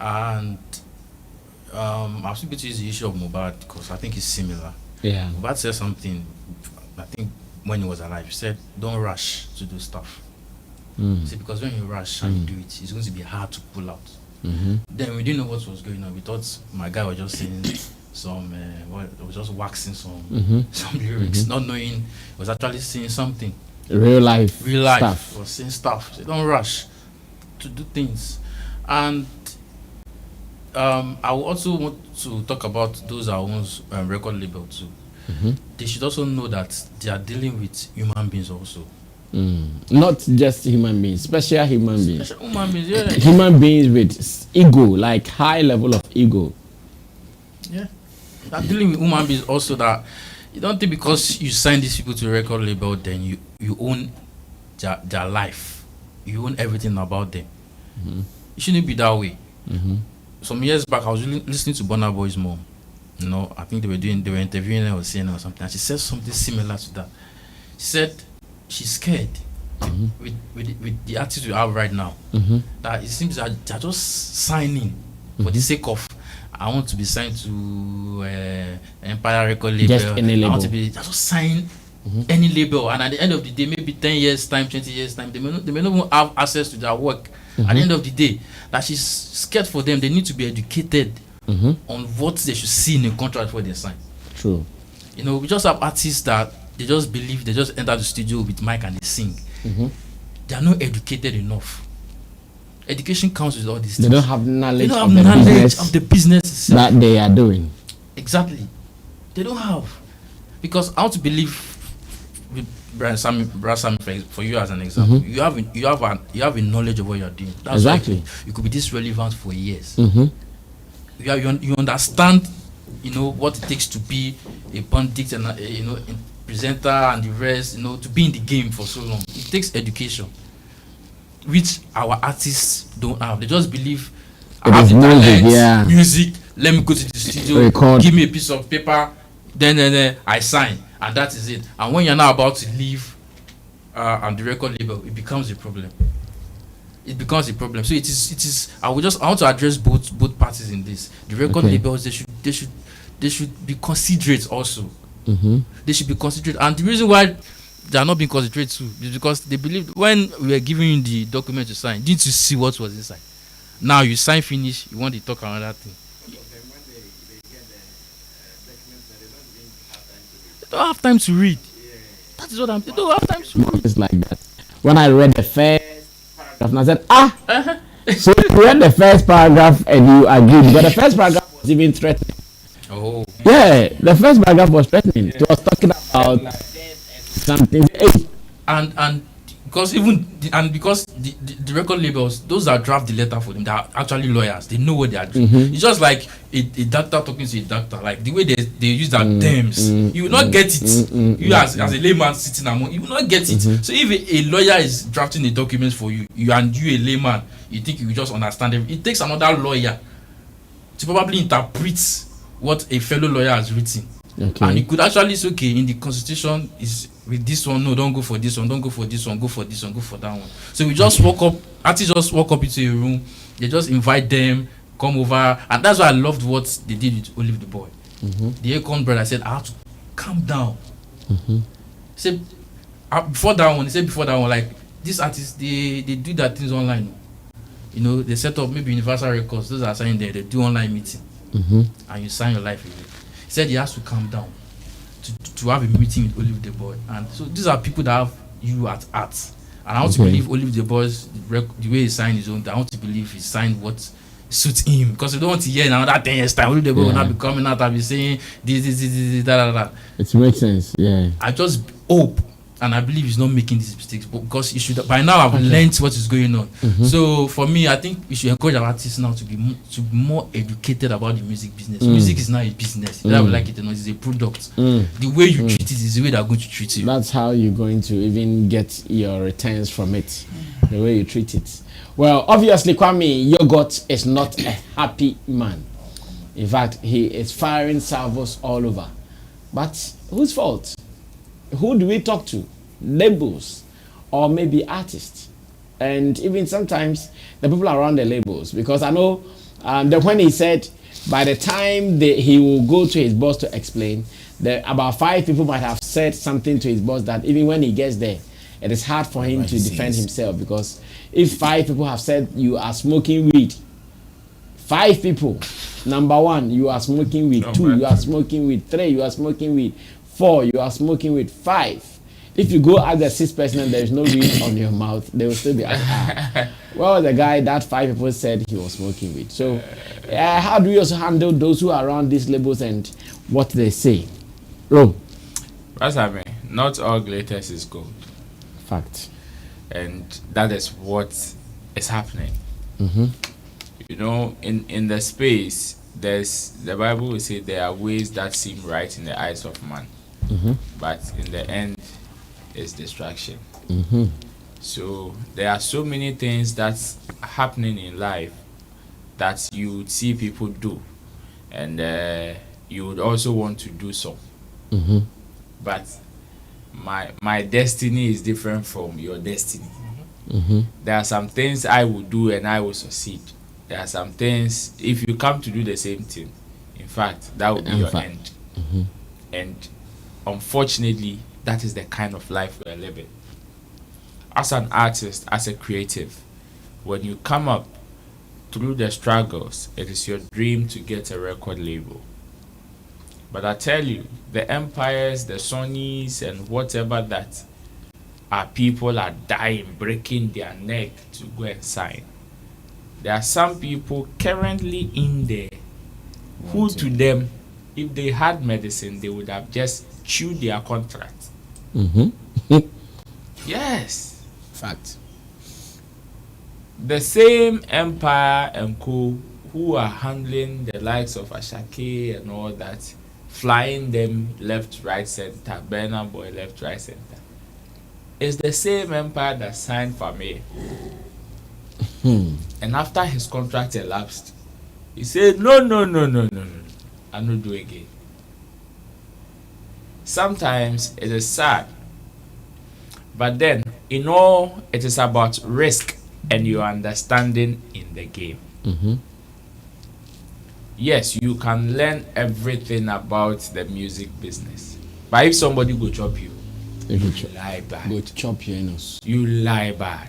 And I'll speak to the issue of Mohbad because I think it's similar. Yeah. Mohbad said something, I think when he was alive, he said, don't rush to do stuff. See, because when you rush and you do it, it's going to be hard to pull out. Then we didn't know what was going on. We thought my guy was just saying some, was just waxing some lyrics, not knowing he was actually saying something. Real life stuff. Was saying stuff. So don't rush to do things. And I will also want to talk about those that owns record label too. They should also know that they are dealing with human beings also. Not just human beings, special human beings. Special human beings, yeah. Human beings with ego, like high level of ego. Yeah. They are dealing with human beings also, that you don't think because you sign these people to a record label, then you own their life. You own everything about them. It shouldn't be that way. Some years back, I was listening to Burna Boy's mom. You know, I think they were interviewing her or saying her or something. And she said something similar to that. She said she's scared with the attitude we have right now. That it seems that they're just signing for the sake of, I want to be signed to Empire Record label. Just any label. I want to be just sign any label, and at the end of the day, maybe 10 years time, 20 years time, they may not even have access to their work. At the end of the day, that she's scared for them. They need to be educated on what they should see in a contract before they sign. True. You know, we just have artists that they just believe, they just enter the studio with mic and they sing. They are not educated enough. Education counts with all these things. They don't have knowledge, of the business that they are doing. Exactly. They don't have. because I want to believe with Brian Sammy, for you as an example, you have a knowledge of what you're doing. That's exactly. Why you could be this relevant for years. Mm-hmm. You understand, what it takes to be a pundit and a presenter and the rest, to be in the game for so long. It takes education, which our artists don't have. They just believe I have the talent, music. Let me go to the studio, give me a piece of paper, then I sign, and that is it. And when you're now about to leave on the record label, it becomes a problem. It becomes a problem. So it is. I want to address both parties in this. The record labels, they should be considerate also. Mm-hmm. They should be considerate, and the reason why they are not being considerate too is because they believe when we were giving you the document to sign, didn't you see what was inside? Now you sign finish, you want to talk another thing. They don't have time to read. That is what I'm. They don't have time to read. It's like that. When I read the first paragraph, and I said, so you read the first paragraph and you agreed, but the first paragraph was even threatening. Oh. Yeah, the first paragraph was threatening. It was talking about something. And because because the record labels, those that draft the letter for them, they are actually lawyers. They know what they are doing. Mm-hmm. It's just like a doctor talking to a doctor. Like the way they use their terms, you will not get it. You as a layman sitting among, you will not get it. So if a lawyer is drafting a document for you, you a layman, you think you will just understand it. It takes another lawyer to probably interpret what a fellow lawyer has written. Okay. And you could actually say, okay, in the constitution is with this one, no, don't go for this one, don't go for this one, go for this one, go for that one. So we just artists just walk up into a room, they just invite them, come over, and that's why I loved what they did with Olive the Boy. Mm-hmm. The Akon brother said, I have to calm down. Mm-hmm. He said, before that one, like, these artists, they do their things online. They set up maybe Universal Records, those are signing there, they do online meeting. Mm-hmm. And you sign your life with it. He said he has to calm down to have a meeting with Olive the Boy. And so these are people that have you at art. And I want to believe Olive the Boy's the way he signed his own, I want to believe he signed what suits him. Because we don't want to hear another 10 years time Olive the Boy will not be coming out and be saying this, that. It makes sense, yeah. I just hope and I believe he's not making these mistakes, because he should by now have learned what is going on. Mm-hmm. So for me, I think we should encourage our artists now to be more educated about the music business. Music is not a business. Whether we like it or not, it's a product. The way you treat it is the way they're going to treat you. That's how you're going to even get your returns from it. The way you treat it. Well, obviously, Kwame Yogurt is not a happy man. In fact, he is firing salvos all over. But whose fault? Who do we talk to? Labels or maybe artists? And even sometimes the people around the labels. Because I know that when he said by the time he will go to his boss to explain, that about 5 people might have said something to his boss that even when he gets there, it is hard for him to defend himself. Because if 5 people have said you are smoking weed, 5 people, number 1, you are smoking weed. 2, you are smoking weed. 3, you are smoking weed. 4, you are smoking weed. 5, if you go at the 6th person and there is no weed on your mouth, they will still be asking, well, the guy that 5 people said he was smoking weed. So how do we also handle those who are around these labels and what they say? Rome. That's happening. Not all glitters is gold. Fact. And that is what is happening. Mm-hmm. In the space, the Bible will say there are ways that seem right in the eyes of man, but in the end, it's distraction. Mm-hmm. So there are so many things that's happening in life that you would see people do, and you would also want to do so. Mm-hmm. But my destiny is different from your destiny. Mm-hmm. There are some things I will do and I will succeed. There are some things, if you come to do the same thing, in fact, that will be your end. Mm-hmm. And unfortunately, that is the kind of life we are living. As an artist, as a creative, when you come up through the struggles, it is your dream to get a record label. But I tell you, the empires, the Sonys, and whatever that are people are dying, breaking their neck to go and sign. There are some people currently in there who to them, if they had medicine, they would have just chew their contract. Yes. Fact. The same Empire and Co. who are handling the likes of Ashake and all that, flying them left, right, center, Burna Boy left, right, center, is the same Empire that signed Famir. And after his contract elapsed, he said, no, I'm not doing it. Sometimes it is sad, but then in all, it is about risk and your understanding in the game. Yes, you can learn everything about the music business, but if somebody go chop you, you lie bad. Go to chop your nose. You lie bad.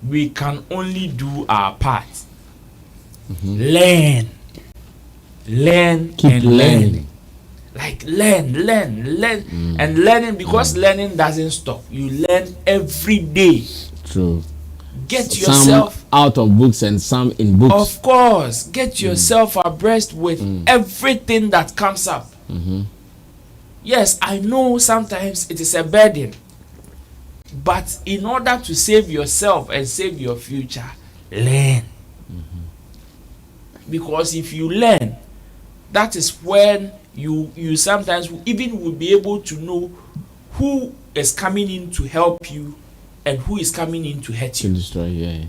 We can only do our part. Learn, keep and learning. Like learn, and learning, because learning doesn't stop. You learn every day. True. Get Some yourself out of books and some in books. Of course, get yourself abreast with everything that comes up. Yes, I know sometimes it is a burden, but in order to save yourself and save your future, learn. Because if you learn, that is when you sometimes even will be able to know who is coming in to help you and who is coming in to hurt you. To destroy,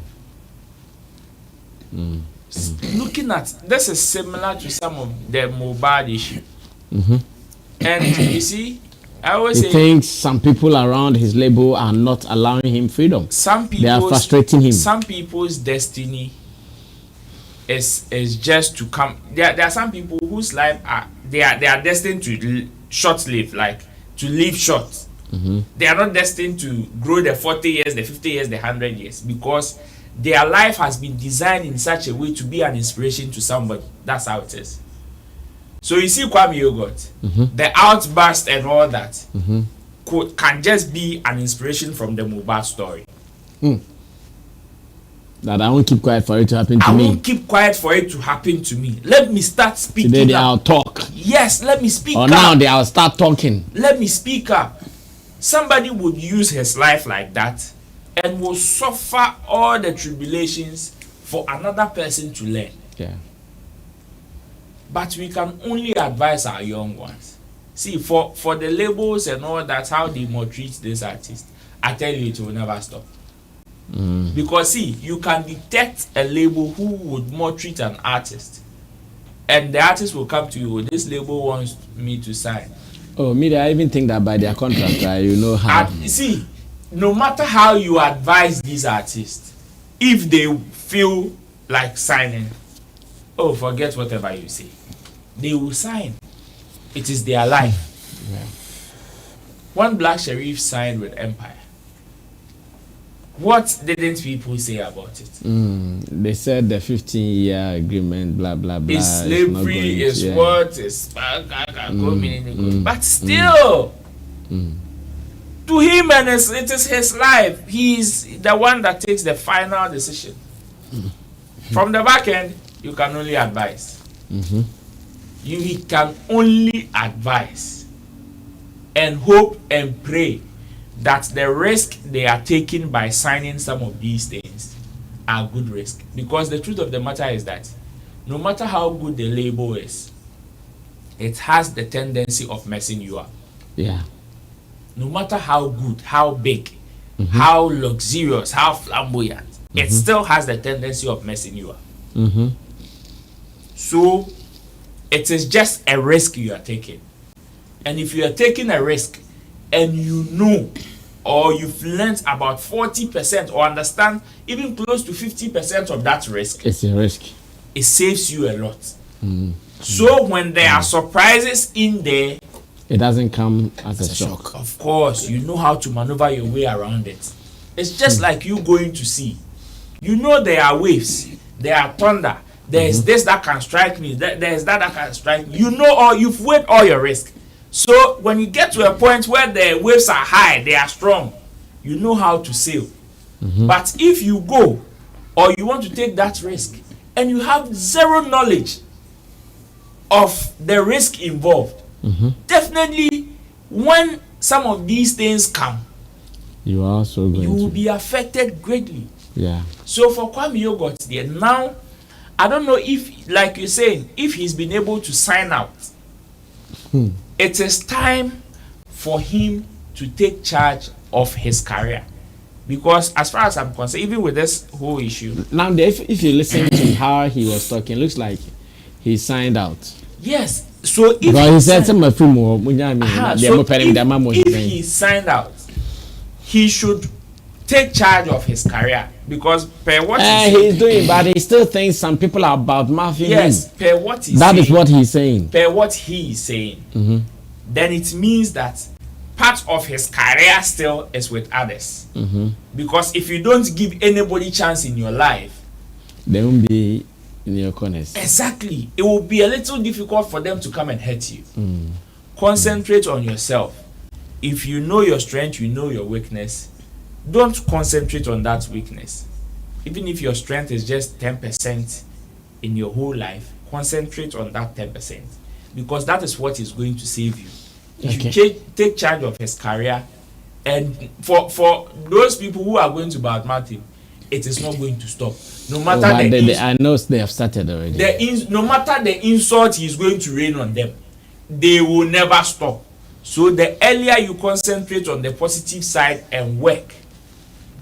Looking at this is similar to some of the mobile issue. And you see, I always say, thinks some people around his label are not allowing him freedom. They are frustrating him. Some people's destiny is just to come. There are some people whose life they are destined to short live, like to live short. They are not destined to grow the 40 years, the 50 years, the 100 years, because their life has been designed in such a way to be an inspiration to somebody. That's how it is. So you see Kwame Yogurt, the outburst and all that can just be an inspiration from the Mohbad story. That I won't keep quiet for it to happen to me. me. I won't keep quiet for it to happen to me. Let me start speaking Today up. I'll talk. Yes, let me speak up. Or now I'll start talking. Let me speak up. Somebody would use his life like that and will suffer all the tribulations for another person to learn. Yeah. But we can only advise our young ones. See, for the labels and all that, how they maltreat this artist, I tell you, it will never stop. Because see, you can detect a label who would maltreat an artist, and the artist will come to you, this label wants me to sign. Oh, me, I even think that by their contract, you know how. See, no matter how you advise these artists, if they feel like signing, oh, forget whatever you say. They will sign. It is their life. Yeah. When Black Sherif signed with Empire, what didn't people say about it? They said the 15-year agreement, blah blah blah. Is slavery is what is, but still, to him and it is his life. He is the one that takes the final decision. From the back end, you can only advise. You can only advise and hope and pray that the risk they are taking by signing some of these things are good risk. Because the truth of the matter is that no matter how good the label is, it has the tendency of messing you up. Yeah. No matter how good, how big, how luxurious, how flamboyant, it still has the tendency of messing you up. So it is just a risk you are taking. And if you are taking a risk and you know, or you've learned about 40% or understand even close to 50% of that risk, it's a risk. It saves you a lot. So when there are surprises in there, it doesn't come as a shock. Of course, you know how to maneuver your way around it. It's just like you going to sea. You know there are waves, there are thunder, there is this that can strike me, there is that can strike me. You know, or you've weighed all your risk. So when you get to a point where the waves are high, they are strong, you know how to sail. But if you go or you want to take that risk and you have zero knowledge of the risk involved, definitely when some of these things come, you are also going you will to be affected greatly. Yeah. So for Kwame Yogurt there now, I don't know if, like you're saying, if he's been able to sign out, it is time for him to take charge of his career. Because as far as I'm concerned, even with this whole issue. Now, if you listen to how he was talking, it looks like he signed out. Yes. So if he said some of him, if he signed out, he should take charge of his career. Because per what he's doing, but he still thinks some people are about mafia. Yes, per what he's that saying, is what he's saying. Per what he is saying, then it means that part of his career still is with others. Because if you don't give anybody chance in your life, they won't be in your corners. Exactly. It will be a little difficult for them to come and hurt you. Concentrate on yourself. If you know your strength, you know your weakness, don't concentrate on that weakness. Even if your strength is just 10% in your whole life, concentrate on that 10%. Because that is what is going to save you. You should take charge of his career. And for those people who are going to badmouth him, it is not going to stop. No matter I know they have started already. No matter the insult he is going to rain on them, they will never stop. So the earlier you concentrate on the positive side and work,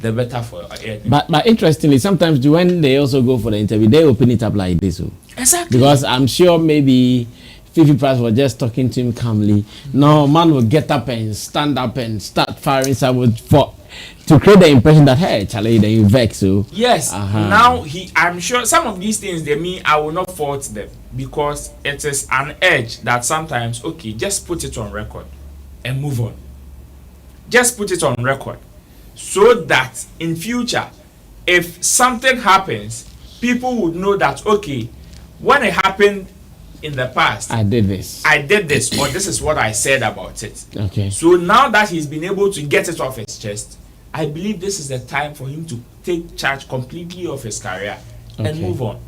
the better for you. But interestingly, sometimes when they also go for the interview, they open it up like this. Exactly. Because I'm sure maybe Fifi Price was just talking to him calmly. No, man will get up and stand up and start firing someone to create the impression that, hey, Charlie, they vex. So yes. Now I'm sure some of these things they mean I will not fault them, because it is an edge that sometimes, okay, just put it on record and move on. Just put it on record so that in future, if something happens, people would know that, okay, when it happened in the past, I did this, or this is what I said about it. Okay. So now that he's been able to get it off his chest, I believe this is the time for him to take charge completely of his career and move on.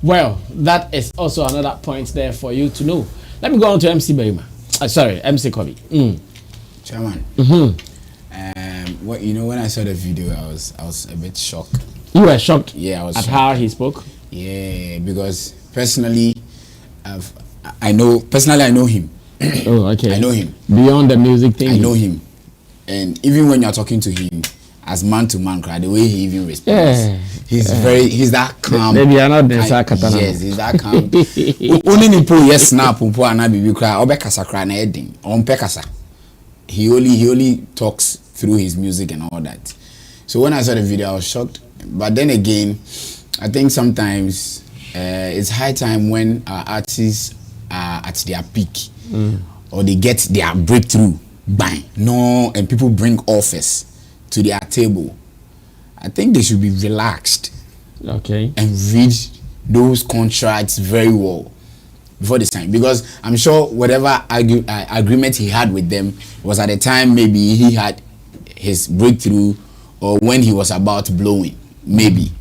Well, that is also another point there for you to know. Let me go on to MC Berima. MC Kobe. Chairman. When I saw the video, I was a bit shocked. You were shocked? Yeah, I was at shocked. How he spoke? Yeah, because personally, I know him. Oh, okay. I know him. Beyond the music thing? I know him. And even when you're talking to him, as man to man, the way he even responds, he's that calm. Maybe you're not the yes, he's that calm. Only nipo yes snap umpo anabibi cry obekasa cry na edin on pekasa. He only talks through his music and all that. So when I saw the video, I was shocked. But then again, I think sometimes it's high time when our artists are at their peak or they get their breakthrough. Bang. No, and people bring offers to their table. I think they should be relaxed. Okay. And read those contracts very well before they sign. Because I'm sure whatever agreement he had with them was at the time maybe he had his breakthrough or when he was about blowing. Maybe.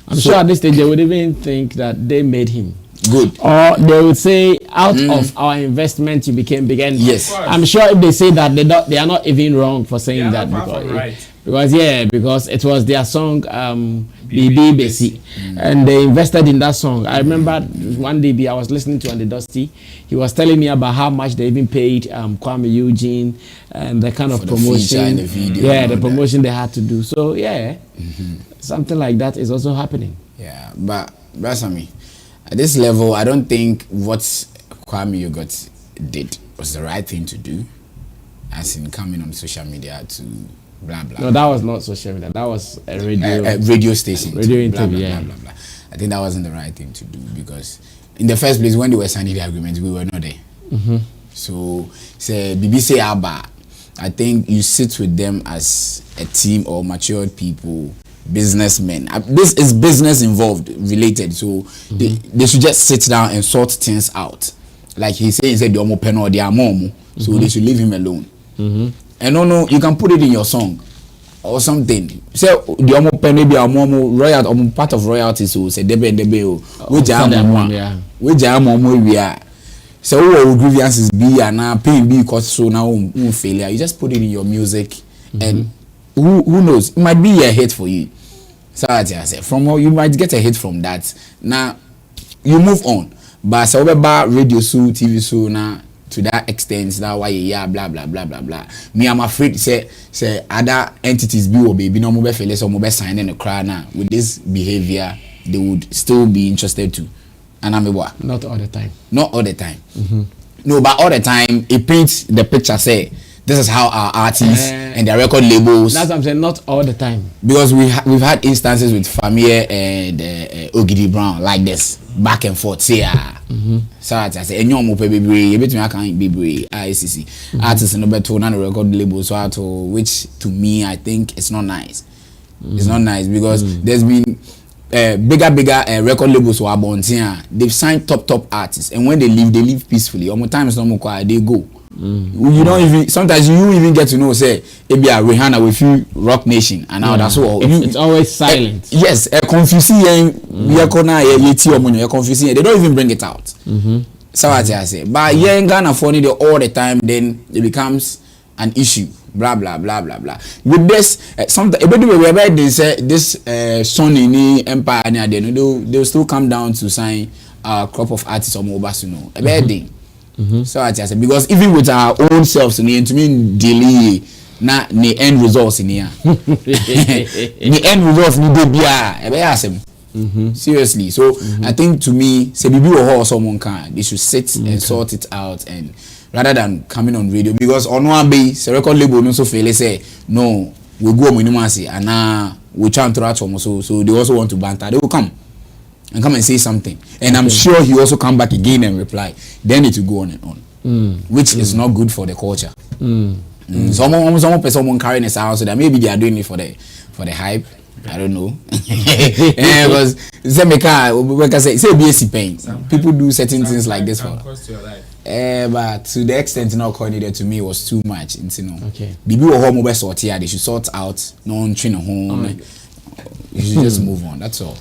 I'm sure at this stage they would even think that they made him. Good. Or they would say, out of our investment, you became big. And yes. I'm sure if they say that, they are not even wrong for saying that. Because it was their song, BB Besi. And they invested in that song. I remember one day I was listening to On the Dusty. He was telling me about how much they even paid Kwame Eugene and the kind of promotion. The video the promotion they had to do. So, something like that is also happening. Yeah, but Sammy, at this level, I don't think what Kwame Yogurt did was the right thing to do, as in coming on social media to blah blah. No, that was not social media. That was a radio station. Radio interview. Blah, blah, blah, blah. I think that wasn't the right thing to do because, in the first place, when they were signing the agreement, we were not there. So, say BBC Abba, I think you sit with them as a team or matured people. Businessmen. This is business involved, related. So they should just sit down and sort things out. Like he said, the omo pen or the amomo. So they should leave him alone. And no, you can put it in your song or something. Say the omo pen maybe amomo royal part of royalties. So say debe. So all grievances be and now pain be cause so now failure. You just put it in your music, and who knows? It might be a hit for you. So I say from all you might get a hit from that. Now you move on. But so about radio so TV so now to that extent now why yeah blah blah blah blah blah. Me I'm afraid say other entities be or baby no mobile failure so mobile sign in the crowd now with this behavior they would still be interested to. And I'm not all the time. Not all the time. No, but all the time it paints the picture. Say this is how our artists and their record labels. That's what I'm saying. Not all the time. Because we've had instances with Famia and Ogidi Brown like this back and forth. Say so I say any more baby, you bet me I can't be ICC artists in the better tone and record labels so which to me I think it's not nice. It's not nice because there's been. Bigger record labels who are born here. They've signed top artists, and when they leave peacefully. Almost times no more they go. You don't even sometimes you even get to know say maybe a Rihanna with you Rock Nation and now that's all. It's always silent. Yes, confusing confusing. They don't even bring it out. So I say, but yeah, in Ghana for it all the time, then it becomes an issue. Blah blah blah blah blah. With this, sometimes wherever they say this son in empire, they'll still come down to sign a crop of artists or mobile, you know, a bad thing. So I just say because even with our own selves in the to mean delay, na the end results in here. The end results need to be seriously. So I think to me, say maybe or someone can they should sit and sort it out and. Rather than coming on radio because on one base the record label no so fail say no we go minimum say and now we try to throw from so they also want to banter they will come and say something and I'm sure he also come back again and reply then it will go on and on which is not good for the culture. Some person carrying a sound so that maybe they are doing it for the hype. I don't know. Because say BSc pain. People do certain things like this for. But to the extent not coordinated to me was too much. You know. Okay. Bibi or home mobile sort here. They should sort out. No one train home. You should just move on. That's all.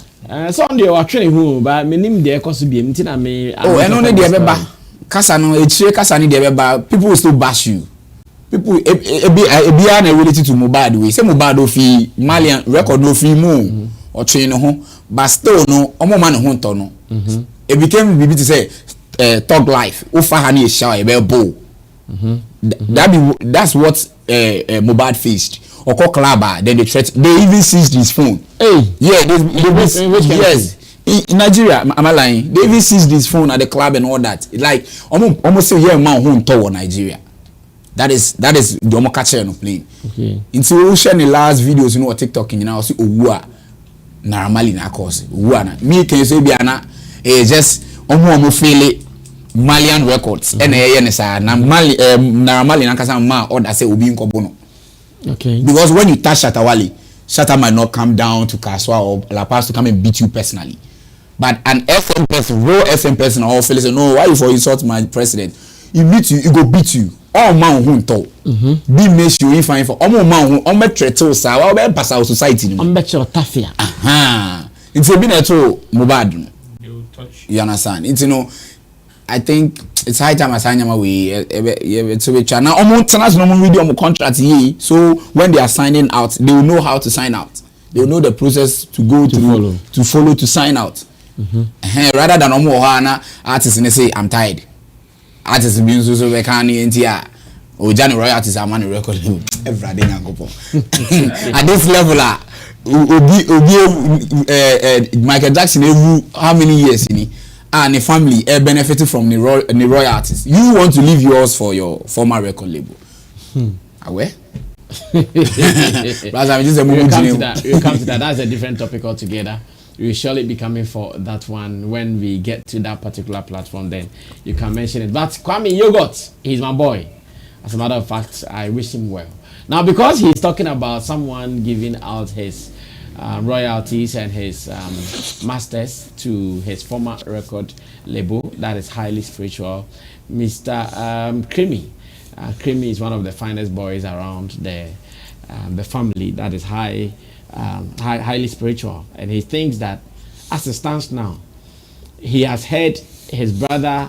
So on the training home, but me name there cause be me. Oh, and only the ever. Kasa no, it's kasa ni the ever. People will still bash you. People be related to mobile way. Say mobile do fee Malian record no fee mo or train home. But still no, omo man home to no. It became bibi to say. Talk life. Ofa hani shower a bow. That's what Mobad faced. Or call Klaba. Then they even seized his phone. Hey, yeah, yes. In Nigeria, am I lying? They even seized his phone at the club and all that. Like almost say here man home tower Nigeria. That is the omo catcher no plane. Okay. Until we share the last videos, you know, TikTok, you know, see Uwa normally na course. Uwa na me can say be ana just omo feel Malian records and sa na Mali na kasa ma order say obi nkobo no. Okay. Because when you touch Shatta might not come down to Kaswa or La Paz to come and beat you personally. But an FM person, real FM person or feel say no, why you for insult my president? He beat you, he go beat you. All man who talk. Be make you in fine for all man who on bet treto sa wa be pass our society. On bet your tafia. It's a been a to Mobad. You understand? It's I think it's high time as Anyama we so we now almost no video on contract here. So when they are signing out, they will know how to sign out. They will know the process to go to follow to sign out. Rather than artists and say I'm tired. Artists being so we can't NTR or Johnny Royalties are money record every day at this level Michael Jackson how many years in and the family benefited from the royalties. You want to leave yours for your former record label. Aware? We'll come to that. That's a different topic altogether. We will surely be coming for that one when we get to that particular platform. Then you can mention it. But Kwame Yogurt, he's my boy. As a matter of fact, I wish him well. Now, because he's talking about someone giving out his royalties and his masters to his former record label that is highly spiritual, Mr. Krymi. Krymi is one of the finest boys around the family that is highly spiritual, and he thinks that as it stands now, he has heard his brother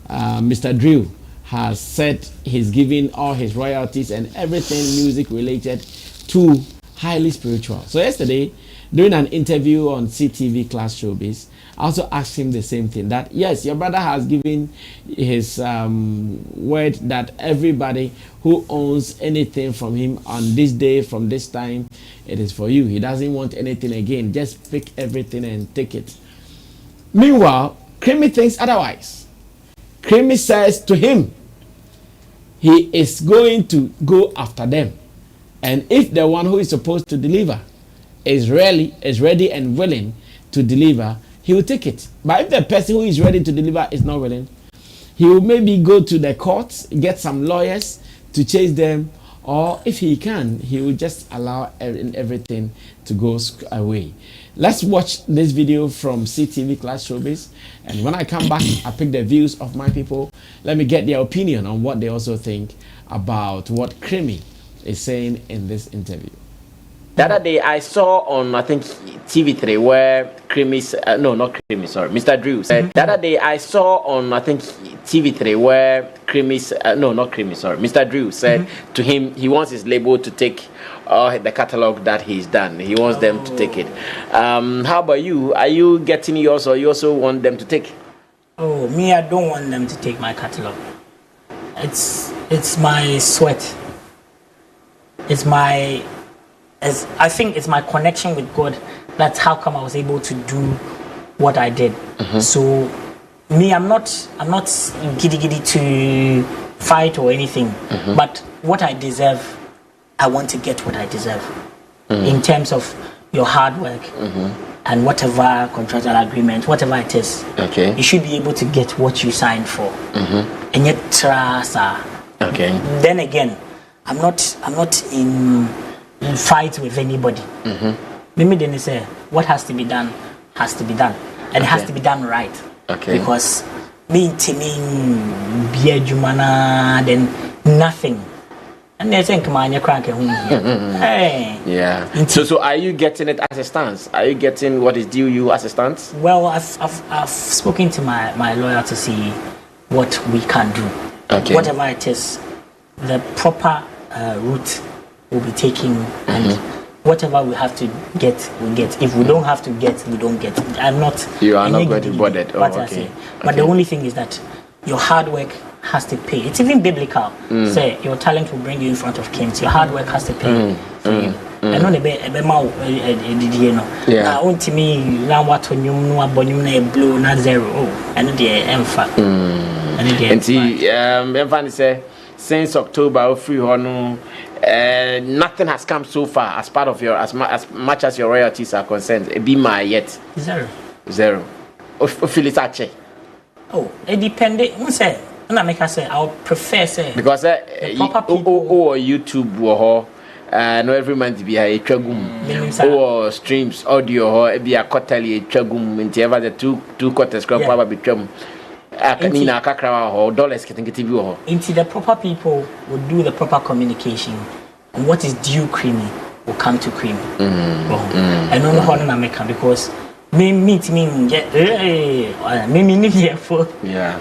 Mr. Drew has said he's giving all his royalties and everything music related to highly spiritual. So yesterday, during an interview on CTV Class Showbiz, I also asked him the same thing, that yes, your brother has given his word that everybody who owns anything from him on this day, from this time, it is for you. He doesn't want anything again. Just pick everything and take it. Meanwhile, Krymi thinks otherwise. Krymi says to him, he is going to go after them. And if the one who is supposed to deliver is ready and willing to deliver, he will take it. But if the person who is ready to deliver is not willing, he will maybe go to the courts, get some lawyers to chase them, or if he can, he will just allow everything to go away. Let's watch this video from CTV Class Showbiz, and when I come back, I pick the views of my people. Let me get their opinion on what they also think about what Krymi is saying in this interview. The other day I saw on, I think, TV3 where Krymi, no, not Krymi, sorry, Mr. Drew said, the other day I saw on, I think, TV3 where Krymi, no, not Krymi, sorry, Mr. Drew said to him he wants his label to take the catalog that he's done. He wants them to take it. How about you? Are you getting yours, or you also want them to take? Oh, me, I don't want them to take my catalog. It's my sweat. I think it's my connection with God. That's how come I was able to do what I did. So me, I'm not giddy to fight or anything. But what I deserve, I want to get what I deserve. In terms of your hard work and whatever contractual agreement, whatever it is. Okay. You should be able to get what you signed for. And yet trust. Okay. Then again, I'm not in fight with anybody. Maybe then say what has to be done has to be done, and it has to be done right. Okay. Because me timing be jumana then nothing, and they think man you crank Hey. Yeah. So are you getting it as a stance? Are you getting what is due you as a stance? Well, I've spoken to my lawyer to see what we can do. Okay. Whatever it is, the proper route will be taken, and whatever we have to get, we get. If we don't have to get, we don't get. You are not going to be bothered. Oh, okay. But the only thing is that your hard work has to pay. It's even biblical. Say your talent will bring you in front of kings. Your hard work has to pay for you. I know the you know. Yeah. To me, now what when you know about you blue not zero. Oh, I know the emphasis. And see, everyone say since October, free honor. Nothing has come so far as part of your as much as your royalties are concerned. It be my yet zero. Oh, it depends. Say, when I make I say, I'll prefer say because YouTube no every month be a tragum or streams audio or be a quarterly tragum into ever the two quarters crop probably tragum. Dollars into the proper people will do the proper communication, and what is due Krymi will come to Krymi. I don't know how to make it because me get me here for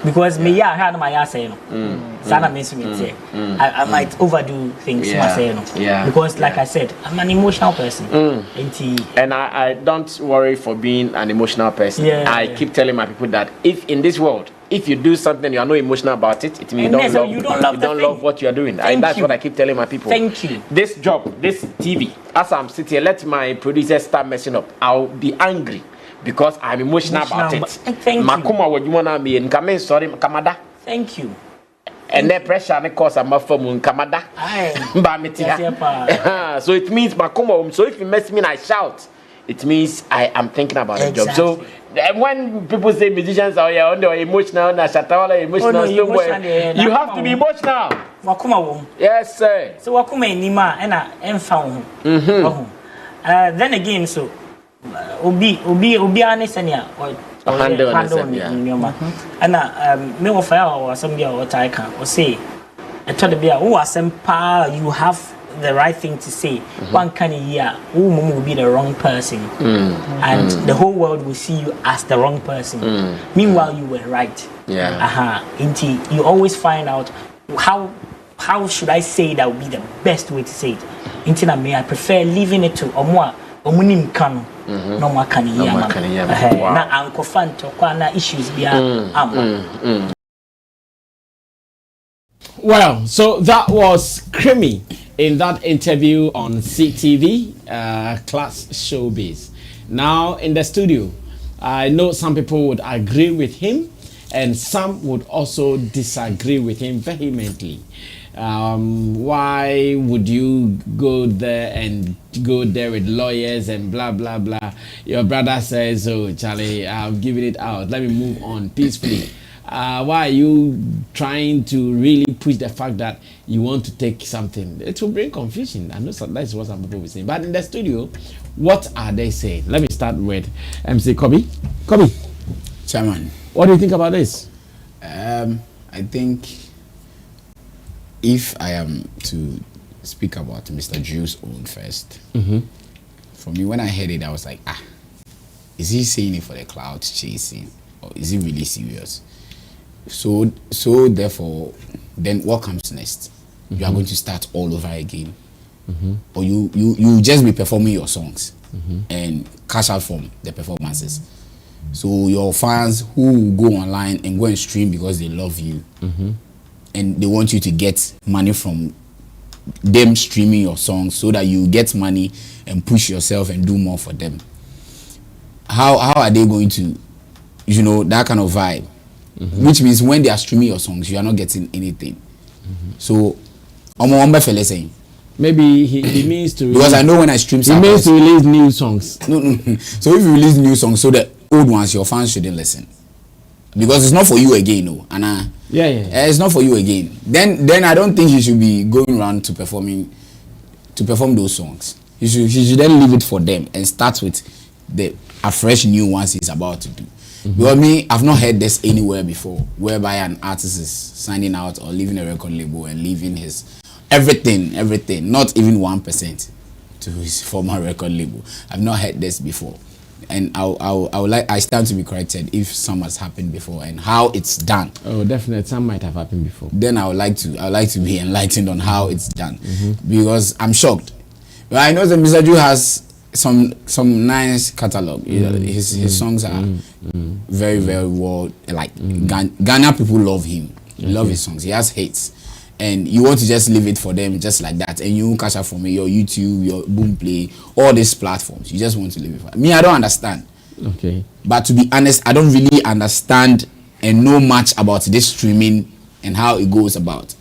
because me I had my ass I might overdo things because like I said, I'm an emotional person. And I don't worry for being an emotional person. I keep telling my people that if in this world, if you do something you are not emotional about it, it means you don't love what you are doing. And that's what I keep telling my people. Thank you. This job, this TV, as I'm sitting here, let my producers start messing up. I'll be angry because I'm emotional about it. Thank you. Thank you. And the pressure and cause I'm from Kamada. So it means so if you mess me and I shout, it means I am thinking about the job. So when people say musicians are under emotional, Shatta emotional, Stonebwoy, you have to be emotional. Yes, sir. So wakuma nima and found. Then again, so obi honest and handle and me or somebody or I can or say I told the beer who are some power you have the right thing to say. One kind of year, woman will be the wrong person, and the whole world will see you as the wrong person. Meanwhile, you were right. Yeah. You always find out how should I say that would be the best way to say it. I prefer leaving it to Omwa Omunim Kano. No more can hear. Na Uncle Fanto Kwana issues be Well, so that was Krymi in that interview on CTV, Class Showbiz. Now in the studio, I know some people would agree with him and some would also disagree with him vehemently. Why would you go there with lawyers and blah blah blah? Your brother says, "Oh, Charlie, I'm giving it out. Let me move on peacefully." Why are you trying to really push the fact that you want to take something? It will bring confusion. I know that's what some people will say. But in the studio, what are they saying? Let me start with MC Kobe. Kobe, Chairman, what do you think about this? I think if I am to speak about Mr. Drew's own first, for me, when I heard it, I was like, is he saying it for the cloud chasing, or is he really serious? So therefore, then what comes next? You are going to start all over again, or you just be performing your songs and cash out from the performances. So your fans who go online and go and stream because they love you, and they want you to get money from them streaming your songs so that you get money and push yourself and do more for them. How are they going to, that kind of vibe? Which means when they are streaming your songs, you are not getting anything. So, saying maybe he means to because I know when I stream songs, he means to release new songs. No. So if you release new songs, so the old ones your fans shouldn't listen. Because it's not for you again, no. And it's not for you again. Then I don't think you should be going around to perform those songs. You should then leave it for them and start with the fresh new ones he's about to do. Because me, I've not heard this anywhere before, whereby an artist is signing out or leaving a record label and leaving his everything, not even 1% to his former record label. I've not heard this before. And I stand to be corrected if some has happened before and how it's done. Oh, definitely, some might have happened before. Then I would like to be enlightened on how it's done, because I'm shocked. But I know that Mr. Drew has some nice catalog. His songs are very very well. Like Ghana people love him, love his songs. He has hits. And you want to just leave it for them just like that, and you cash out from your YouTube, your Boomplay, all these platforms. You just want to leave it for them. Me, I don't understand. Okay. But to be honest, I don't really understand and know much about this streaming and how it goes about.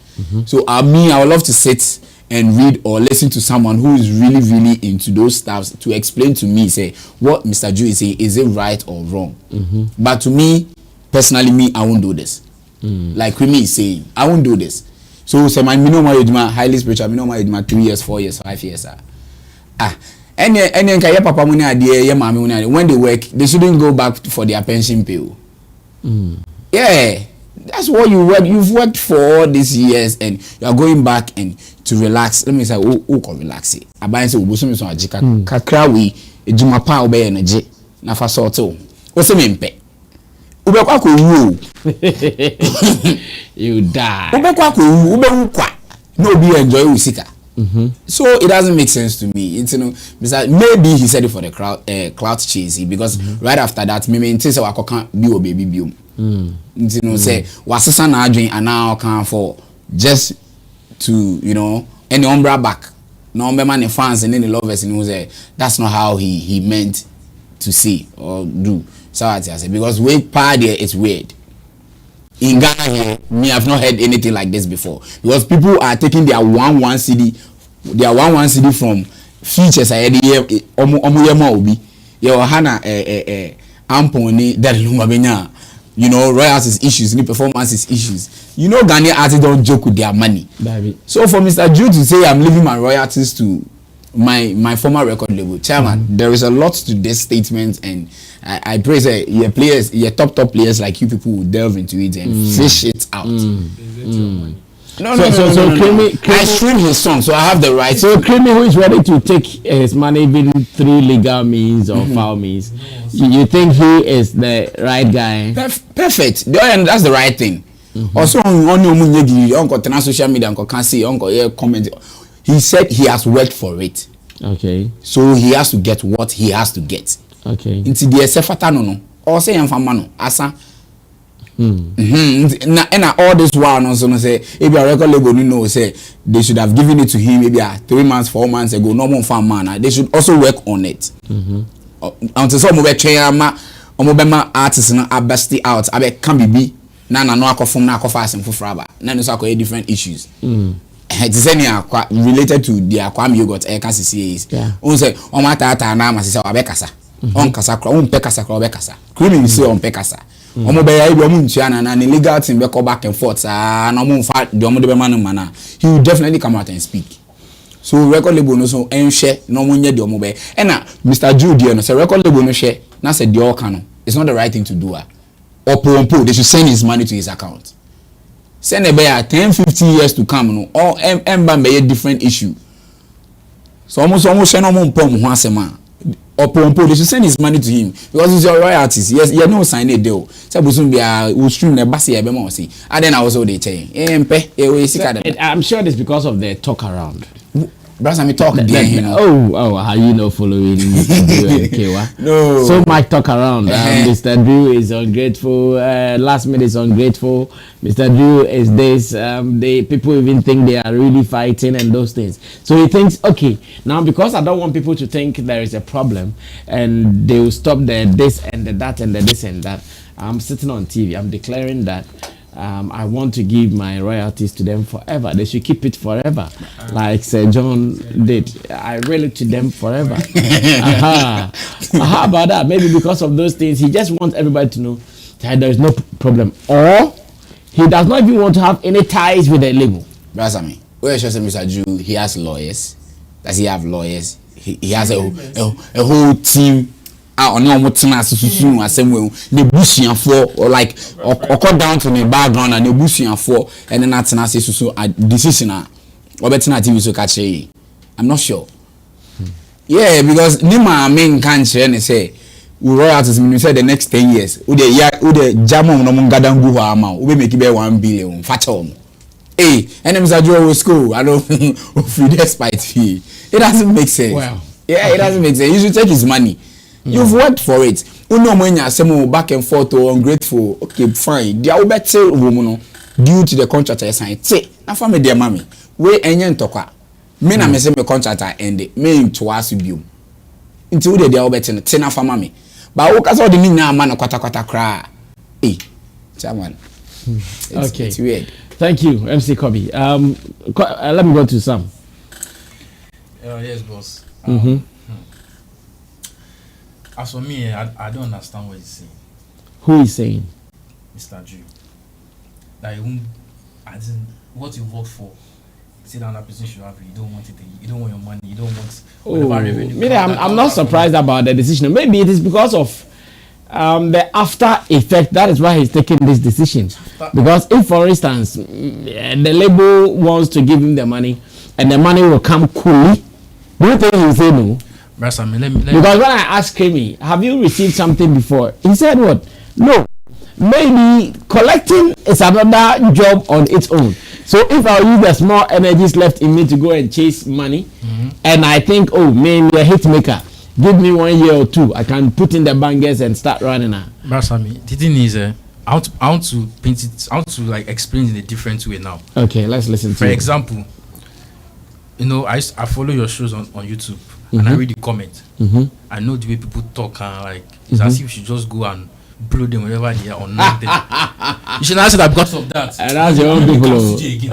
So I would love to sit and read or listen to someone who is really really into those stuffs to explain to me, say what Mr. Drew is saying, is it right or wrong? But to me, personally, I won't do this. Like Krymi is saying, I won't do this. So say my minimum highly spiritual, minimum 3 years, 4 years, 5 years. And then papa money idea, when they work, they shouldn't go back for their pension pay. Yeah, that's what you work. You've worked for all these years, and you are going back and to relax. Let me say, who can relax it? I buy say ubusu so ajika kakra we ejuma pa obey energy na fa sorto. What's the mempe? Ubekwa ko wu. You die. Ubekwa ko wu, ubekwa. No be enjoy usika. So it doesn't make sense to me. It's, maybe he said it for the clout chasing, because right after that, me maintain say wakoka bi o baby biom. Say wasasa na adwen ana kan for just to any umbra back. No man the fans and then the lovers and say that's not how he meant to say or do. So I say because way part there it's weird. In Ghana here, me I've not heard anything like this before, because people are taking their one CD from features I had here obi your hana amponi that lumabenya royalties issues, performances issues. Ghanaian artists don't joke with their money. Baby. So for Mr. Drew to say I'm leaving my royalties to my former record label, chairman, there is a lot to this statement, and I pray that your players, your top players like you people will delve into it and fish it out. No. Krymi, I stream his song, so I have the right. So Krymi, who is ready to take his money even through legal means or foul means, you think he is the right guy? Perfect. That's the right thing. Also, on your uncle social media, uncle can see uncle comment. He said he has worked for it. Okay. So he has to get what he has to get. Okay. Into the sefata no. Or say no. Asa. And all this while no so say if your record label no say they should have given it to him maybe 3 months 4 months ago. No more fan man. They should also work on it. Until some be train ma artists no abesti out. Abe can be na no akofom na akofa asem fofraba. Na no so akoye different issues. It is any related to the Kwame yogurt CCAs. On say on matata na masisa abekasa. On kasa kro on pekasa kro bekasa. Krymi you say on pekasa. Omo be ya ibi omo ntua na legal team be go back and forth na omo fa de omo de be man mana. He will definitely come out and speak. So record label no so enhwe na omo nya de omo be. And na Mr. Jude no say record label no share na say de all can. It's not the right thing to do. Or they should send his money to his account. Send a bear 10-15 years to come, no, or ember may a different issue. So almost send on pom once a man. Or pompo, they should send his money to him because it's your royalties. Yes, you no sign a deal. So we'll stream the bassy ebemosi. And then I was all they saying, I'm sure it's because of the talk around. Brother, me talk again, you know. Oh, how you know following No. So much talk around. Mr. Drew is ungrateful. Last minute is ungrateful. Mr. Drew is this. The people even think they are really fighting and those things. So he thinks, okay, now because I don't want people to think there is a problem and they will stop the this and the that and the this and that. I'm sitting on TV. I'm declaring that. I want to give my royalties to them forever. They should keep it forever, like Sir John did. I relate to them forever. How about that? Maybe because of those things, he just wants everybody to know that there is no problem, or he does not even want to have any ties with the label. Brasami, where should Mr. Drew? He has lawyers. Does he have lawyers? He has a whole team. On your motuna susu asem the busian for or like or cut down to the background and the busian for and then that's na susu a decision or better TV so catch. I'm not sure. Yeah, because Nima main can't and say we royalties mean say the next 10 years who the jamon no mungadangu ho ama we make it be 1 billion fatom. Hey, and them Zadro school I don't free despite fee. It doesn't make sense. Wow. Yeah, it doesn't make sense. You should take his money. You've worked for it. Uno mwenya semo back and forth or ungrateful. Okay, fine. They are better woman due to the contractor sign. Say, na for me dear mommy. We enyen tokwa. Me na me say me contractor end. Me to ask you. Until they are better na for mommy. But wo kasa odi ni na ma na kwata kra. Eh. Chairman. Okay. It's weird. Thank you, MC Kobe. Let me go to Sam. Yes, boss. As for me, I don't understand what he's saying. Who is saying? Mr. Drew. That what you work for, sit down that person should have it. You don't want it. You don't want your money. You don't want whatever revenue. I'm not surprised about the decision. Maybe it is because of the after effect. That is why he's taking this decision. Because if, for instance, the label wants to give him the money and the money will come coolly, do you think he will say no? Because when I asked Krymi, have you received something before? He said what? No. Maybe collecting is another job on its own. So if I use the small energies left in me to go and chase money, and I think, oh, maybe a hit maker, give me 1 year or 2, I can put in the bangers and start running now. Brasami, the thing is, I want to paint it, I want to like explain it in a different way now. Okay, let's listen to For example, you know, I follow your shows on YouTube. And I read the comment. I know the way people talk and like it's as if you should just go and blow them wherever they are or nothing. You should not say that because of that. And that's your own people.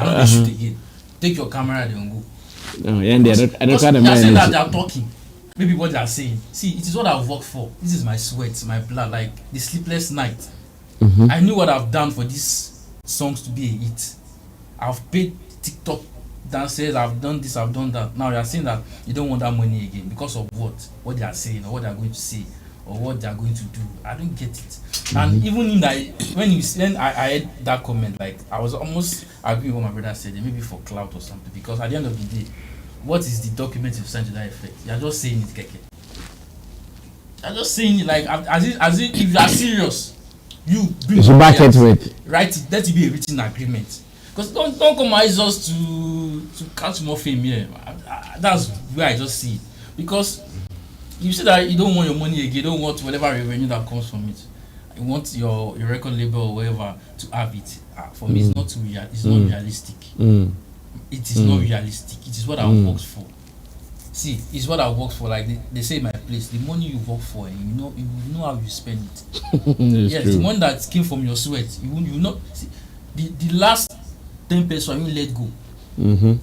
I'm not shoot again. Take your camera and go. No, and I don't kind of mind. Saying that they are talking. Maybe what they are saying. See, it is what I've worked for. This is my sweat, my blood, like the sleepless night. I knew what I've done for these songs to be a hit. I've paid TikTok dancers, I've done this, I've done that. Now you are saying that you don't want that money again because of what they are saying or what they are going to say or what they are going to do. I don't get it. And even in that, when I heard that comment, like I was almost agreeing with what my brother said, maybe for clout or something. Because at the end of the day, what is the document you've sent to that effect? You're just saying it, keke. You're just saying it like as if you are serious, you should back it with. Write it. Let it be a written agreement. Because don't compromise us to catch more fame here. That's where I just see it. Because you say that you don't want your money again, you don't want whatever revenue that comes from it. You want your record label or whatever to have it. For me, it's not too real. It's not realistic. It is not realistic. It is what I worked for. See, it's what I worked for. Like they say in my place, the money you work for, and you know how you spend it. Yes, true. The one that came from your sweat, you know. See, the last 10 pesos you let go.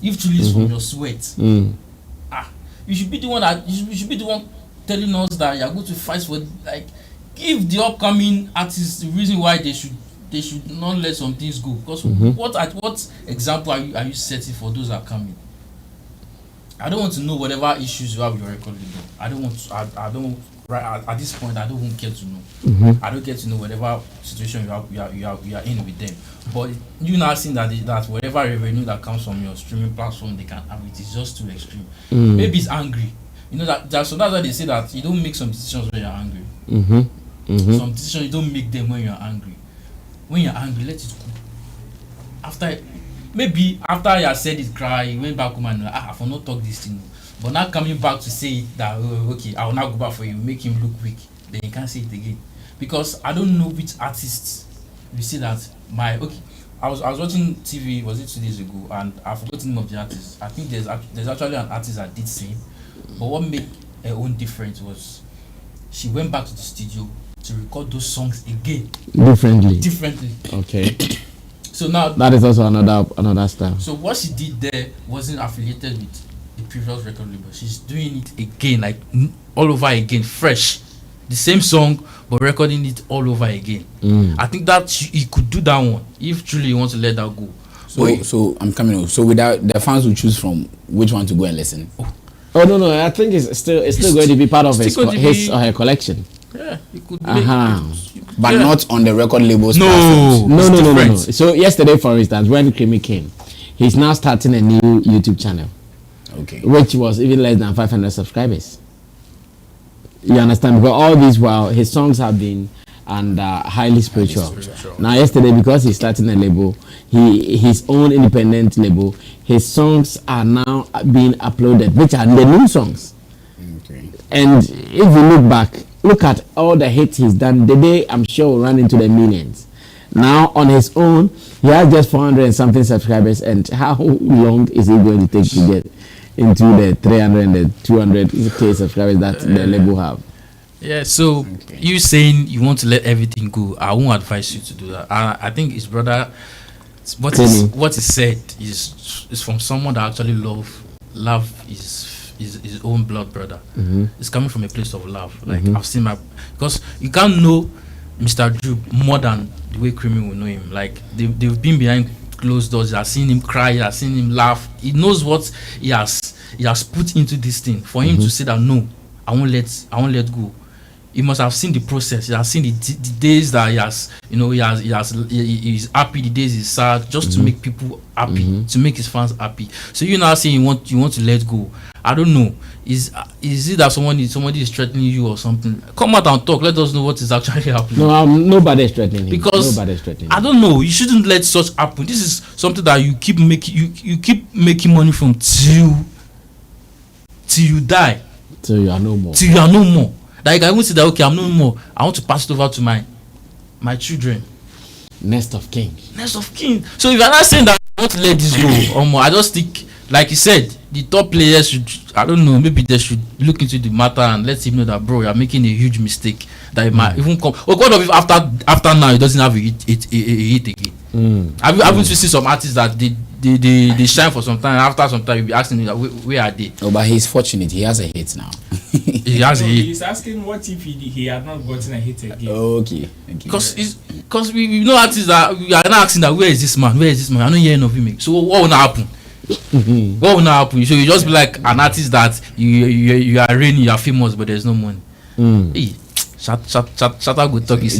If truly it's from your sweat, you should be the one telling us that you are going to fight for. Like, give the upcoming artists the reason why they should not let some things go. Because what example are you setting for those that are coming? I don't want to know whatever issues you have with your record label. I don't right at this point. I don't even care to know. I don't get to know whatever situation you are in with them. But you now seeing that whatever revenue that comes from your streaming platform they can have, it is just too extreme. Maybe it's angry. You know so that's why they say that you don't make some decisions when you're angry. Some decisions you don't make them when you're angry. When you're angry, let it go. After you have said it, cry, you went back home and I will not talk this thing. But now coming back to say that okay, I will not go back for you, make him look weak, then you can't say it again. Because I don't know which artists you see that I was watching TV, was it 2 days ago, and I forgot the name of the artist. I think there's actually an artist that did same, but what made her own difference was she went back to the studio to record those songs again. Differently. Okay. So now that is also another style. So what she did there wasn't affiliated with the previous record label. She's doing it again, like all over again, fresh. The same song, but recording it all over again. I think that he could do that one if truly he wants to let that go. So I'm coming over. So without the fans will choose from which one to go and listen. Oh no! I think it's still going to be part of his or her collection. Yeah, it could be. But not on the record labels. No. So yesterday, for instance, when Krymi came, he's now starting a new YouTube channel. Okay. Which was even less than 500 subscribers. You understand? Because all these while his songs have been highly spiritual. Now yesterday, because he's starting a label, his own independent label, his songs are now being uploaded, which are the new songs. Okay. And if you look at all the hits he's done, the day I'm sure will run into the millions. Now on his own, he has just 400 and something subscribers, and how long is he going to take to get into the 300 and the 200k subscribers that the label have? Yeah, so you saying you want to let everything go, I won't advise you to do that. I think his brother, what he said is from someone that actually love his own blood brother. It's coming from a place of love. Like I've seen because you can't know Mr. Drew more than the way Krymi will know him. Like they've been behind closed doors. I've seen him cry. I've seen him laugh. He knows what he has put into this thing. For him to say that no, I won't let go. He must have seen the process. He has seen the days that he's happy, the days he's sad, just to make people happy, to make his fans happy. So you now saying you want to let go. I don't know. Is it that somebody is threatening you or something? Come out and talk. Let us know what is actually happening. No, nobody is threatening him. Because nobody's threatening I don't know. You shouldn't let such happen. This is something that you keep making. You keep making money from till you die. Till you are no more. Till you are no more. Like I won't say that okay, I'm no more. I want to pass it over to my children. Next of kin. So if you're not saying that I want to let this go, I just think, like you said, the top players should, I don't know, maybe they should look into the matter and let him know that bro, you're making a huge mistake that it might even come. Or what if after now he doesn't have a hit again? Haven't you seen some artists that they shine for some time, after some time you'll be asking them where are they? Oh, but he's fortunate, he has a hit now. He has a hit. He's asking what if he had not gotten a hit again. Okay. Because we know artists that we are not asking that where is this man? I don't hear enough of him. So what will not happen? What will not happen? So you just be like an artist that you are reigning, you are famous, but there's no money. Hey, Shatta good talk. It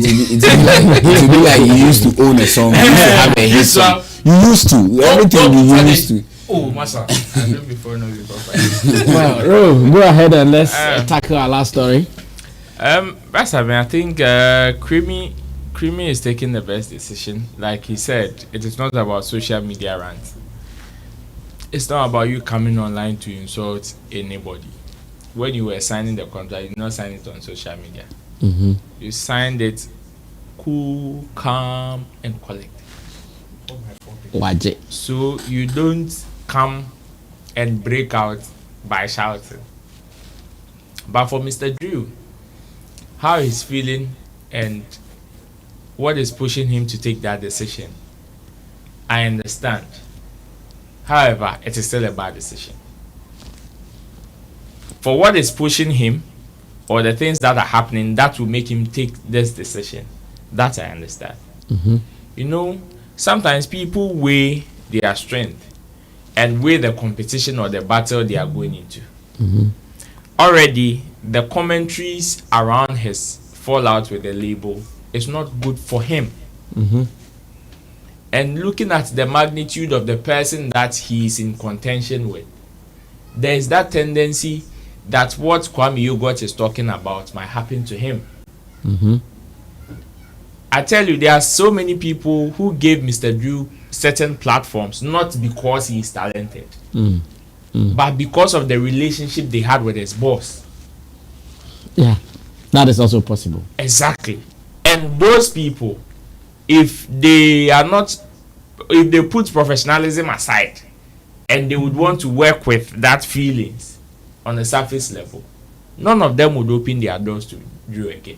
will be like you used to own a song. You used to have a hit song. You used to. Everything you used to. Oh, Massa. I know before, no before. Well, Ro, go ahead and let's tackle our last story. That's I think Krymi is taking the best decision. Like he said, it is not about social media rant. It's not about you coming online to insult anybody. When you were signing the contract, you did not sign it on social media. Mm-hmm. You signed it cool, calm, and collected. So you don't come and break out by shouting. But for Mr. Drew, how he's feeling and what is pushing him to take that decision, I understand. However, it is still a bad decision. For what is pushing him or the things that are happening that will make him take this decision, that I understand. Mm-hmm. You know, sometimes people weigh their strength and weigh the competition or the battle they are going into. Mm-hmm. Already, the commentaries around his fallout with the label is not good for him. Mm-hmm. And looking at the magnitude of the person that he is in contention with, there is that tendency that what Kwame Yogot is talking about might happen to him. Mm-hmm. I tell you, there are so many people who gave Mr. Drew certain platforms, not because he is talented, but because of the relationship they had with his boss. Yeah, that is also possible. Exactly. And those people, if they put professionalism aside and they would want to work with that feelings on a surface level, none of them would open their doors to Drew again.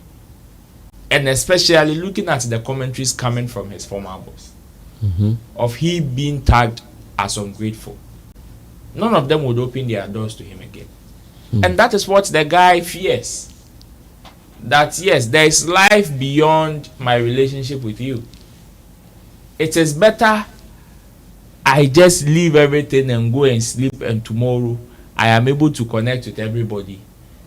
And especially looking at the commentaries coming from his former boss, of he being tagged as ungrateful, none of them would open their doors to him again. And that is what the guy fears. That yes, there is life beyond my relationship with you. It is better I just leave everything and go and sleep, and tomorrow I am able to connect with everybody,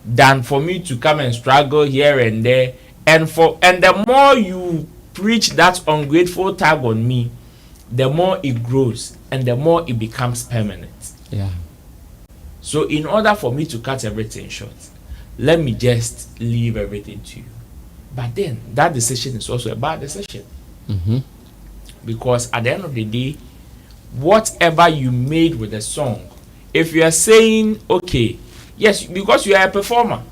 than for me to come and struggle here and there. And the more you preach that ungrateful tag on me, the more it grows and the more it becomes permanent. Yeah. So in order for me to cut everything short, let me just leave everything to you. But then that decision is also a bad decision. Because at the end of the day, whatever you made with the song, if you are saying, okay, yes, because you are a performer,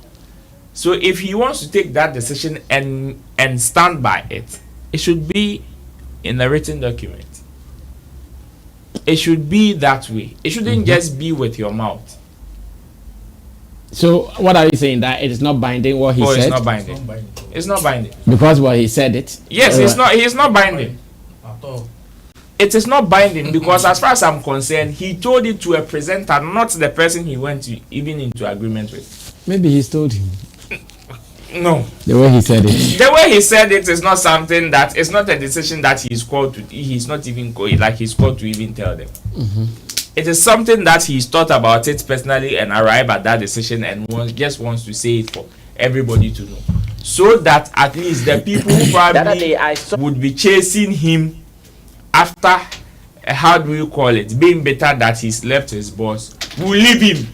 so if he wants to take that decision and stand by it, it should be in a written document. It should be that way. It shouldn't just be with your mouth. So what are you saying, that it is not binding what he said? It's not binding. It's not binding. Because what he said it? Yes, it's not. He is not binding. At all. It is not binding because as far as I'm concerned, he told it to a presenter, not the person he went to even into agreement with. Maybe he's told him. No. The way he said it. The way he said it is not something that, it's not a decision that he's called to. He's not even he's called to even tell them. It is something that he's thought about it personally and arrived at that decision and just wants to say it for everybody to know, so that at least the people who probably would be chasing him after, how do you call it, being better that he's left his boss, will leave him.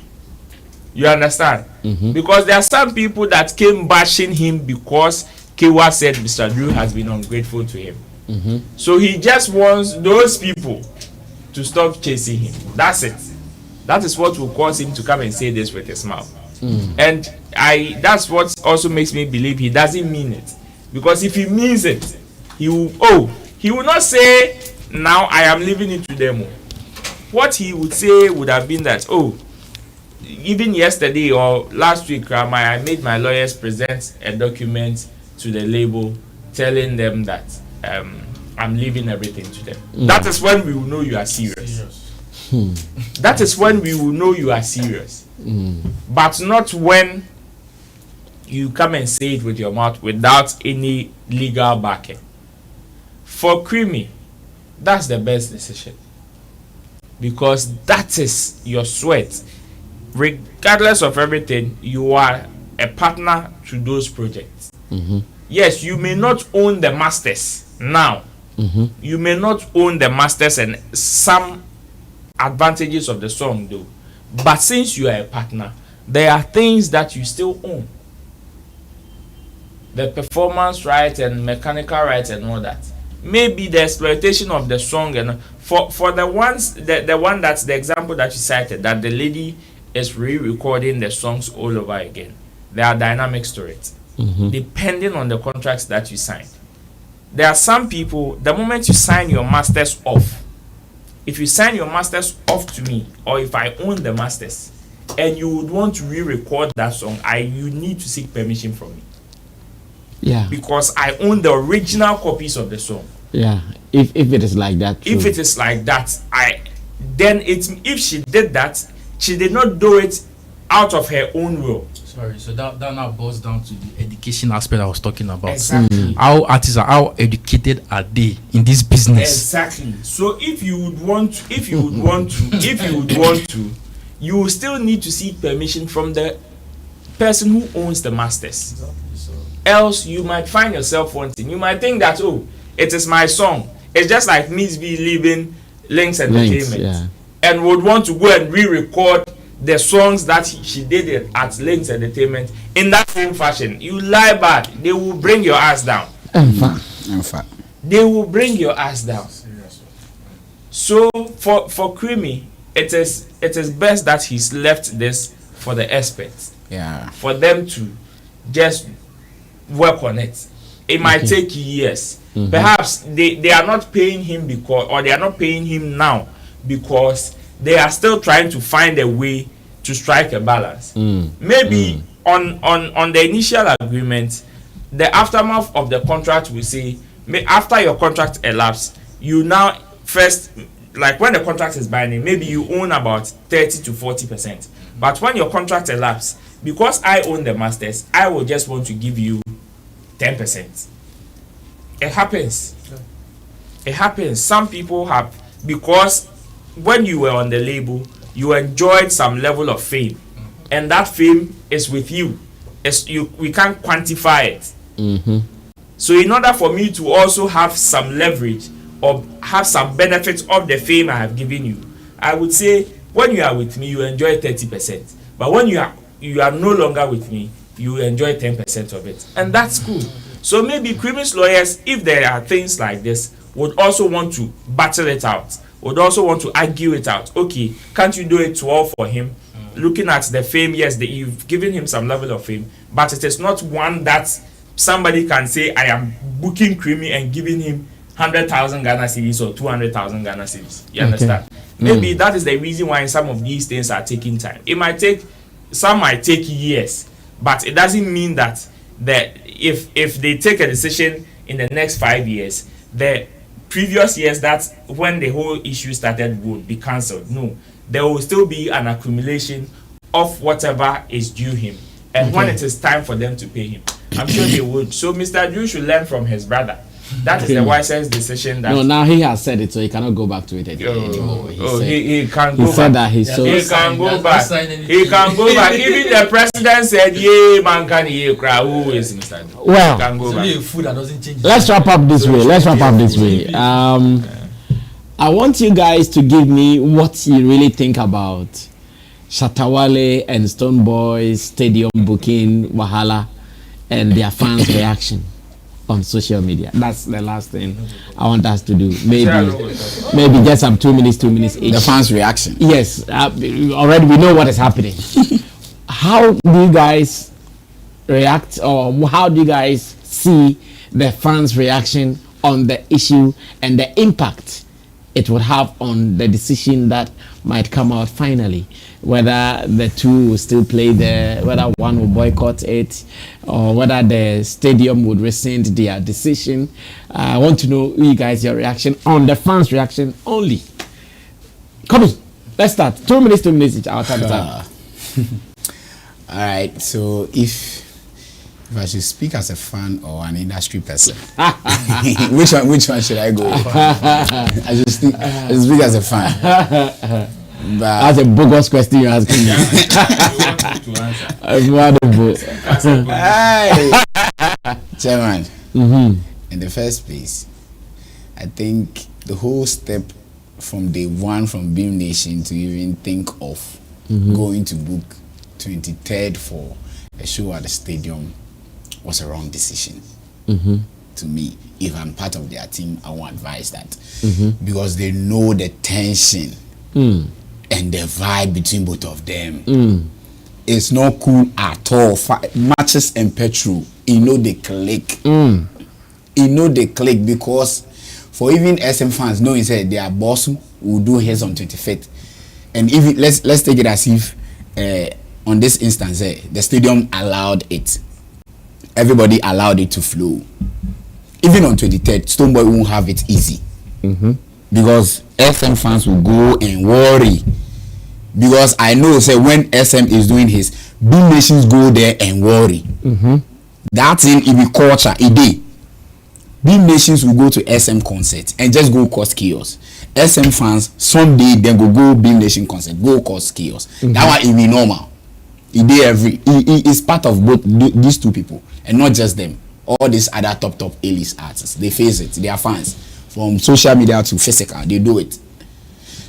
You understand? Because there are some people that came bashing him because Kewa said Mr. Drew has been ungrateful to him. So he just wants those people to stop chasing him. That's it. That is what will cause him to come and say this with his mouth. And that's what also makes me believe he doesn't mean it. Because if he means it, he will not say, now I am leaving it to them. What he would say would have been that, even yesterday or last week, I made my lawyers present a document to the label telling them that I'm leaving everything to them. That is when we will know you are serious. That is when we will know you are serious. But not when you come and say it with your mouth without any legal backing. For Krymi, that's the best decision. Because that is your sweat. Regardless of everything, you are a partner to those projects. Yes, you may not own the masters now. You may not own the masters and some advantages of the song though. But since you are a partner, there are things that you still own. The performance right and mechanical rights and all that. Maybe the exploitation of the song and for the ones the one that's the example that you cited, that the lady is re-recording the songs all over again. There are dynamics to it. Depending on the contracts that you sign. There are some people, the moment you sign your masters off, if you sign your masters off to me, or if I own the masters, and you would want to re-record that song, you need to seek permission from me. Yeah. Because I own the original copies of the song. Yeah. If it is like that. If it is like that, if she did that, she did not do it out of her own will. Sorry, so that now boils down to the education aspect I was talking about. Exactly. How artists are, how educated are they in this business? Exactly. So if you would want to, you will still need to seek permission from the person who owns the masters. Exactly. So Else you might find yourself wanting. You might think that, oh, it is my song. It's just like Miss B leaving Links Entertainment and would want to go and re-record the songs that she did it at Links Entertainment in that same fashion. You lie bad, they will bring your ass down. In fact. They will bring your ass down. So for Krymi, it is best that he's left this for the experts. Yeah. For them to just work on it. It might take years. Perhaps they are not paying him they are not paying him now because they are still trying to find a way to strike a balance. Maybe on the initial agreement, the aftermath of the contract will say, after your contract elapsed, you now first, like when the contract is binding, maybe you own about 30 to 40%. But when your contract elapsed, because I own the masters, I will just want to give you 10%. It happens. It happens. Some people have, because when you were on the label, you enjoyed some level of fame, and that fame is with you. We can't quantify it. So in order for me to also have some leverage or have some benefits of the fame I have given you, I would say when you are with me, you enjoy 30%. But when you are no longer with me, you enjoy 10% of it, and that's cool. So maybe Krymi's lawyers, if there are things like this, would also want to battle it out, would also want to argue it out. Okay, can't you do it to all for him? Looking at the fame, yes, you've given him some level of fame, but it is not one that somebody can say, I am booking Krymi and giving him 100,000 Ghana cedis or 200,000 Ghana cedis. You understand? Maybe that is the reason why some of these things are taking time. Some might take years, but it doesn't mean that if they take a decision in the next 5 years, the previous years that when the whole issue started would be cancelled. No, there will still be an accumulation of whatever is due him, and when it is time for them to pay him, I'm sure they would. So Mr. Drew should learn from his brother. That is the wisest decision. No, now he has said it, so he cannot go back to it anymore. He can go back. He said that he can go back. He can go back. Even the president said, "Yeah, man, can he cry?" Who is Mr. Drew? Well, he can go back. Food that doesn't change. Let's wrap up this way. I want you guys to give me what you really think about Shatta Wale and Stonebwoy's stadium booking wahala and their fans' reaction on social media. That's the last thing I want us to do. Maybe just some 2 minutes each. The fans' reaction. Yes, already we know what is happening. How do you guys react, or how do you guys see the fans' reaction on the issue and the impact it would have on the decision that might come out finally? Whether the two will still play there, whether one will boycott it, or whether the stadium would rescind their decision. I want to know you guys your reaction on the fans' reaction only. Come on, let's start. 2 minutes each. Our time. All right. So if I should speak as a fan or an industry person, which one should I go for? I should speak as a fan. But that's a bogus question you're asking me. Chairman, in the first place, I think the whole step from day one from Beam Nation to even think of going to book 23rd for a show at the stadium was a wrong decision. To me, if I'm part of their team, I won't advise that because they know the tension and the vibe between both of them. It's not cool at all. Matches and petrol, they click. They click because for even SM fans knowing said their boss will do his on 25th, and if let's take it as if on this instance the stadium allowed it, everybody allowed it to flow. Even on 23rd, Stonebwoy won't have it easy because SM fans will go and worry. Because I know say when SM is doing his, Beam Nations go there and worry. That's in the culture. Beam Nations will go to SM concert and just go cause chaos. SM fans someday then go Beam Nation concert, go cause chaos. That one will be normal. It's part of both these two people and not just them. All these other top A-list artists, they face it. They are fans from social media to physical. They do it.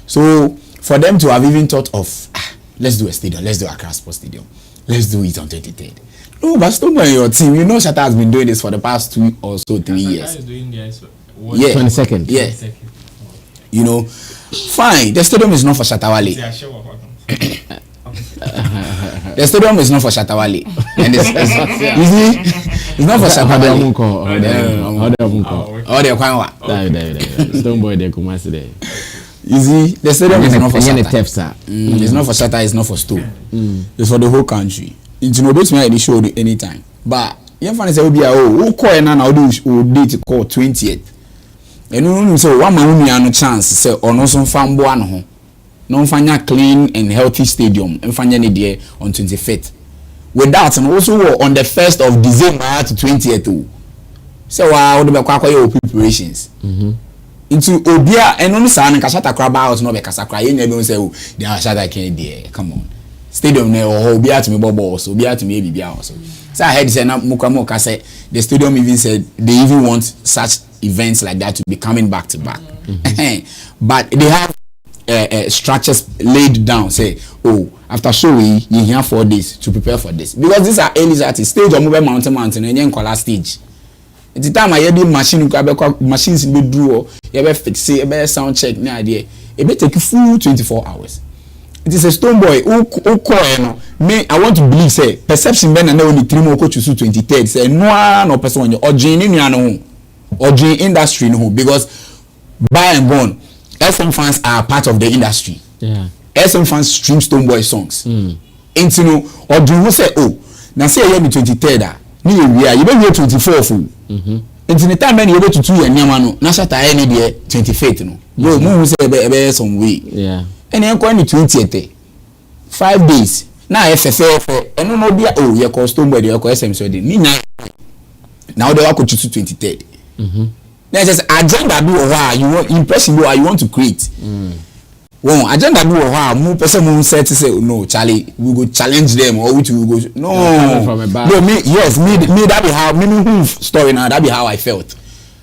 So for them to have even thought of let's do a stadium, let's do a Accra Sports Stadium, let's do it on 23rd. No, but Stonebwoy in your team, Shatta has been doing this for the past 2 or so 3 years. Yeah, 22nd. Yeah, fine. The stadium is not for Shatta Wale. The stadium is not for Shatta Wale, and it's not for Shatta Wale. Stonebwoy they come as there. The stadium is not for Shatta. It's not for Shatta. It's not for Stone. It's for the whole country. It's no base me show anytime. But you find say we are call na date call 20th. And no so one man no chance say ono so fan bo an ho. No fanya clean and healthy stadium and fanya ne there on 25th. With that and also on the 1st of December to 20th. So wow the be your preparations. Into obia and no say na Shatta crab house no be kasakra ye nya be say they are Shatta can there. Come on. Stadium ne obia to me bobo so obia to me bibia also. So I heard say na muka say the stadium even said they even want such events like that to be coming back to back. But they have structures laid down say after showing you here 4 days to prepare for this because these are early artists stage or mobile mountain and then call stage. It's the time I hear the machines be do you be fix it, be sound check na idea it be take full 24 hours. It is a Stonebwoy who call me I want to believe say perception ben na only 3 more coach to 23rd say no person or gene or gene industry no because by and born SM fans are part of the industry. Yeah. SM fans stream Stonebwoy songs. Into no or do you say now say you be 23rd ni you be 24th. Into the time when you go to 2 year no na Shatta any there 25th no. You move say be some way. Yeah. And then go ni 20th 5 days. Now FFF and no be you call Stonebwoy you call SM so dey ni now they go to 23rd. There's just agenda do or you want impression do you want to create. Well, agenda do or more person who said to say no Charlie we go challenge them or we go no from a back. No me that be how me story now that be how I felt.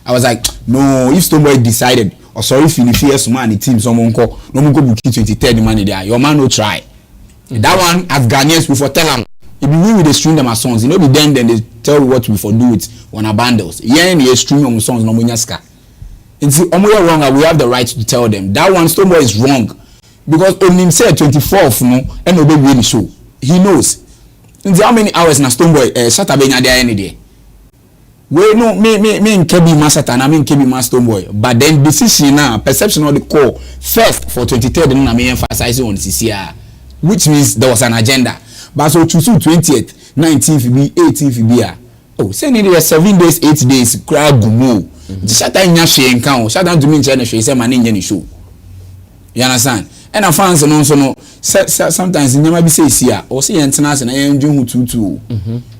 I was like no if Stonebwoy decided or sorry if you fear man the team someone call no go book 23rd money there your man no try. That one as Ghanaians before tell them if we with the stream them as songs, be then they tell you what we for do it on our bundles. Yeah, you stream on songs no munyaska. It's wrong, we have the right to tell them. That one Stonebwoy is wrong. Because on him say 24th no and no baby any show. He knows. Into how many hours na Stonebwoy Shatta be there any day. We no me in Kebi Shatta na me in Kebi Stonebwoy. But then decision now perception of the call first for 23rd na me emphasize on CCR, which means there was an agenda. But so choose 20th, 19th be 18th be say need 7 days, 8 days crowd gumo. Shatta nya hwe nkan Shatta to me nche na hwe say man nya ni show. You understand? And our fans no so no sometimes nyama bi say sia or say entena na yen dwu tutu.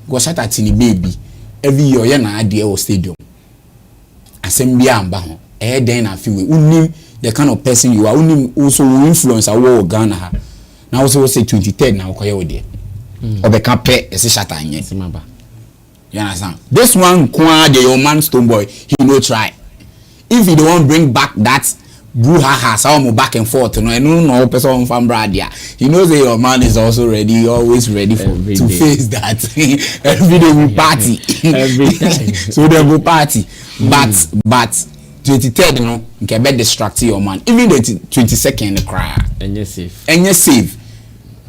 Go Shatta tini baby every year ye na ade o stadium. Asem bi amba ho den na fi we unim the kind of person you are unim also influence our Ghana ha. Now also say 23rd na okoye we there. Obeka pe ese Shatta anye. You understand? This one, your man Stonebwoy, he no try. If he don't bring back that brouhaha, some back and forth, you know, and no person from Bradia, he knows that your man is also ready, always ready to face that. Every day we party. Every time. So they go party. But 23rd, you know, you can bet distract your man. Even the 22nd, cry. And you're safe. And you're safe.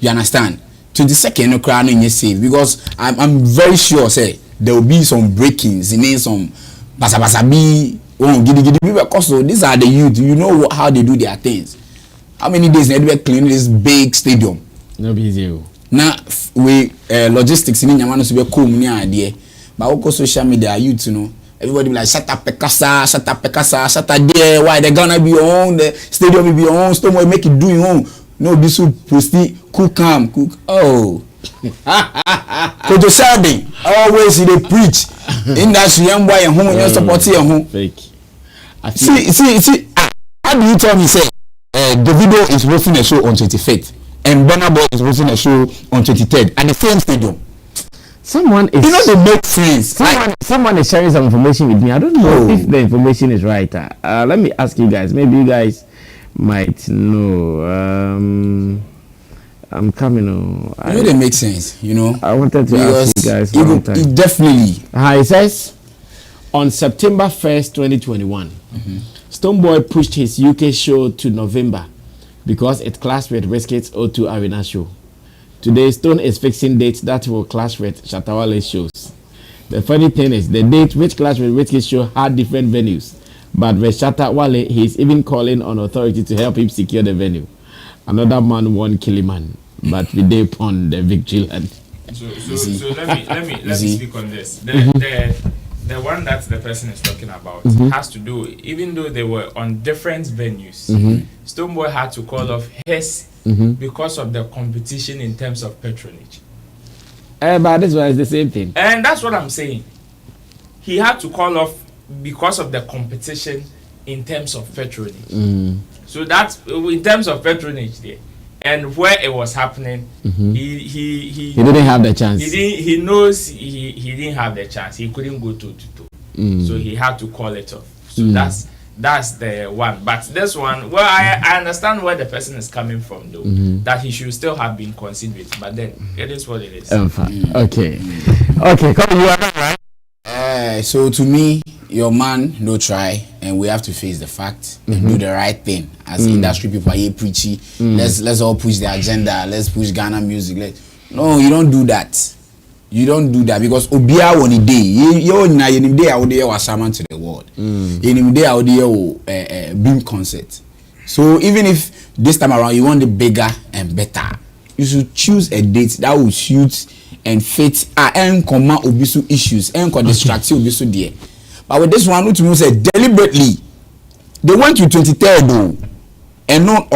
You understand? 22nd, no cry, and you're safe. Because I'm very sure, say, there will be some breakings, some basabasabi. Oh, giddy because so these are the youth. You know how they do their things. How many days they clean this big stadium? No be easy. Now we logistics in Yamano to be cool near idea. But also social media youth, you know. Everybody be like Shatta Shatta there. Why they gonna be your own? The stadium will be your own. Stonebwoy make it do your own. No, this will proceed cook. Oh. Kojo Sabi always they preach in that young boy and home and support your home. Fake. See. How do you tell me say Davido is hosting a show on 25th and Burna Boy is hosting a show on 23rd at the same stadium? Someone is. You know they make sense. Someone is sharing some information with me. I don't know if the information is right. Let me ask you guys. Maybe you guys might know. I'm coming. You know they make sense. You know. I wanted to ask you guys. It definitely. It says on September 1st, 2021, Stonebwoy pushed his UK show to November because it clashed with Wizkid's O2 Arena show. Today, Stone is fixing dates that will clash with Shatta Wale's shows. The funny thing is, the date which clashed with Wizkid's show had different venues, but with Shatta Wale, he is even calling on authority to help him secure the venue. Another man won Kiliman, but we dip on the victory land. So let me speak on this. The one that the person is talking about has to do, even though they were on different venues, Stonebwoy had to call off his because of the competition in terms of patronage. But this one is the same thing. And that's what I'm saying. He had to call off because of the competition in terms of patronage. So that's in terms of patronage there. And where it was happening, he didn't have the chance. He knows he didn't have the chance. He couldn't go toe to toe. So he had to call it off. So that's the one. But this one, well, I understand where the person is coming from though. That he should still have been considerate. But then it is what it is. Okay. Come on, you are right. So to me, your man no try, and we have to face the fact and do the right thing. As industry people are here preachy, let's all push the agenda. Let's push Ghana music. No, you don't do that. You don't do that because Obia on the day you day out there was shaman to the world. In day out there beam concert. So even if this time around you want the bigger and better, you should choose a date that will suit and fit and command obisu issues and distract obisu there. But with this one, which means deliberately, they went to 23rd though, and no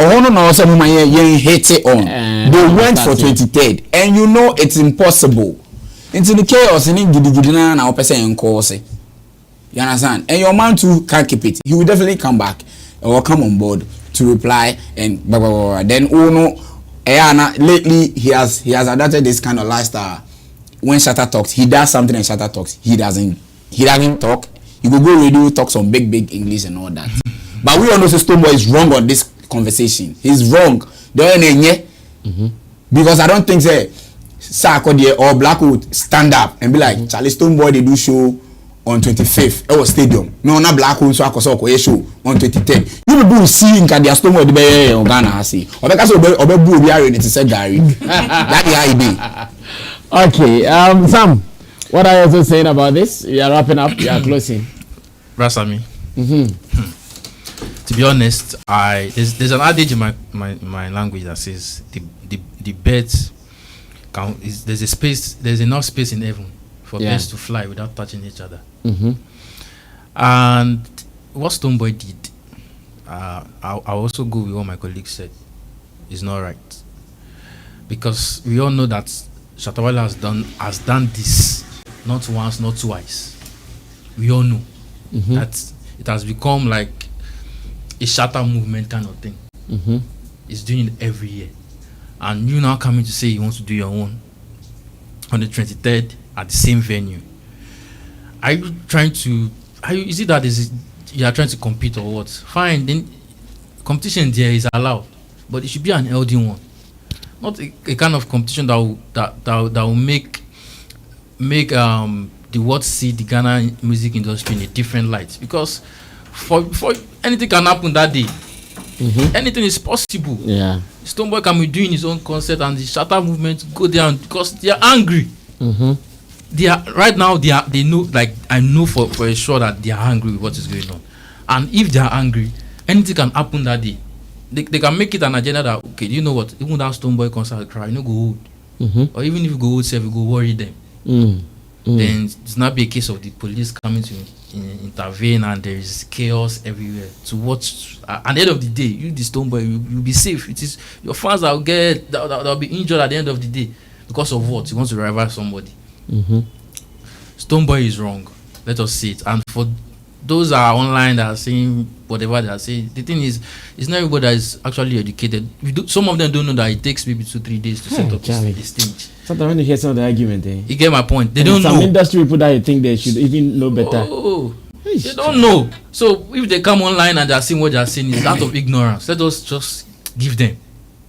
hate it on. They went for 23rd, and you know it's impossible. Into the chaos and now person course. You understand? And your man too can't keep it. He will definitely come back or come on board to reply and blah, blah, blah. Then lately he has adopted this kind of lifestyle. When Shatta talks, he does something and Shatta talks. He doesn't talk. He will go radio, talk some big English and all that. But we all know Stonebwoy is wrong on this conversation. He's wrong. Because I don't think Sarkodie or Black would stand up and be like, Charlie Stonebwoy they do show on 25th at stadium. No, not Black would so show on 23rd. You will see in Kadia Stonebwoy the Bay or Ghana see. Or because Obebu we are ready to say Gary. That's the idea. Okay, Sam, what are you also saying about this? You are wrapping up, you are closing. Rasami. To be honest, there's an adage in my language that says the birds there's enough space in heaven for birds to fly without touching each other. And what Stonebwoy did, I'll also go with what my colleague said, is not right. Because we all know that Shatta Wale has done this not once, not twice. We all know that it has become like a Shatta movement kind of thing. It's doing it every year. And you now coming to say you want to do your own on the 23rd at the same venue. are you trying to? Is it that you are trying to compete or what? Fine, then competition there is allowed, but it should be an healthy one, not a kind of competition that will make the world see the Ghana music industry in a different light. Because for anything can happen that day. Anything is possible. Yeah. Stonebwoy can be doing his own concert and the Shatta movement go there because they are angry. They are right now. They know, like I know for sure that they are angry with what is going on. And if they are angry, anything can happen that day. They can make it an agenda that, okay, you know what? Even that Stonebwoy concert cry, you know, go hold. Or even if you go hold, you go worry them. Then it's not be a case of the police coming to intervene and there is chaos everywhere. To watch at the end of the day, you the Stonebwoy, you'll be safe. It is your fans that'll be injured at the end of the day because of what? You want to rival somebody. Stonebwoy is wrong. Let us see it. And for those that are online that are saying whatever they are saying, the thing is, it's not everybody that is actually educated. Some of them don't know that it takes maybe 2-3 days to set up the stage. Sometimes when you hear some of the argument, you get my point. They don't know. Some industry people that you think they should even know better. They don't know. So if they come online and they are saying what they are saying is out of ignorance, let us just give them.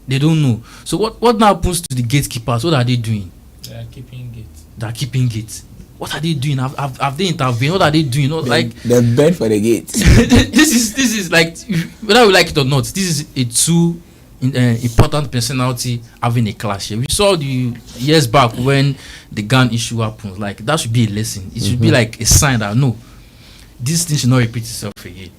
They don't know. So what now happens to the gatekeepers? What are they doing? They are keeping gate. They are keeping gate. What are they doing? Have they intervened? What are they doing? Like the bed for the gate. this is like, whether we like it or not, this is a too important personality having a clash here. We saw the years back when the gun issue happened. Like that should be a lesson. It should be like a sign that no, this thing should not repeat itself again.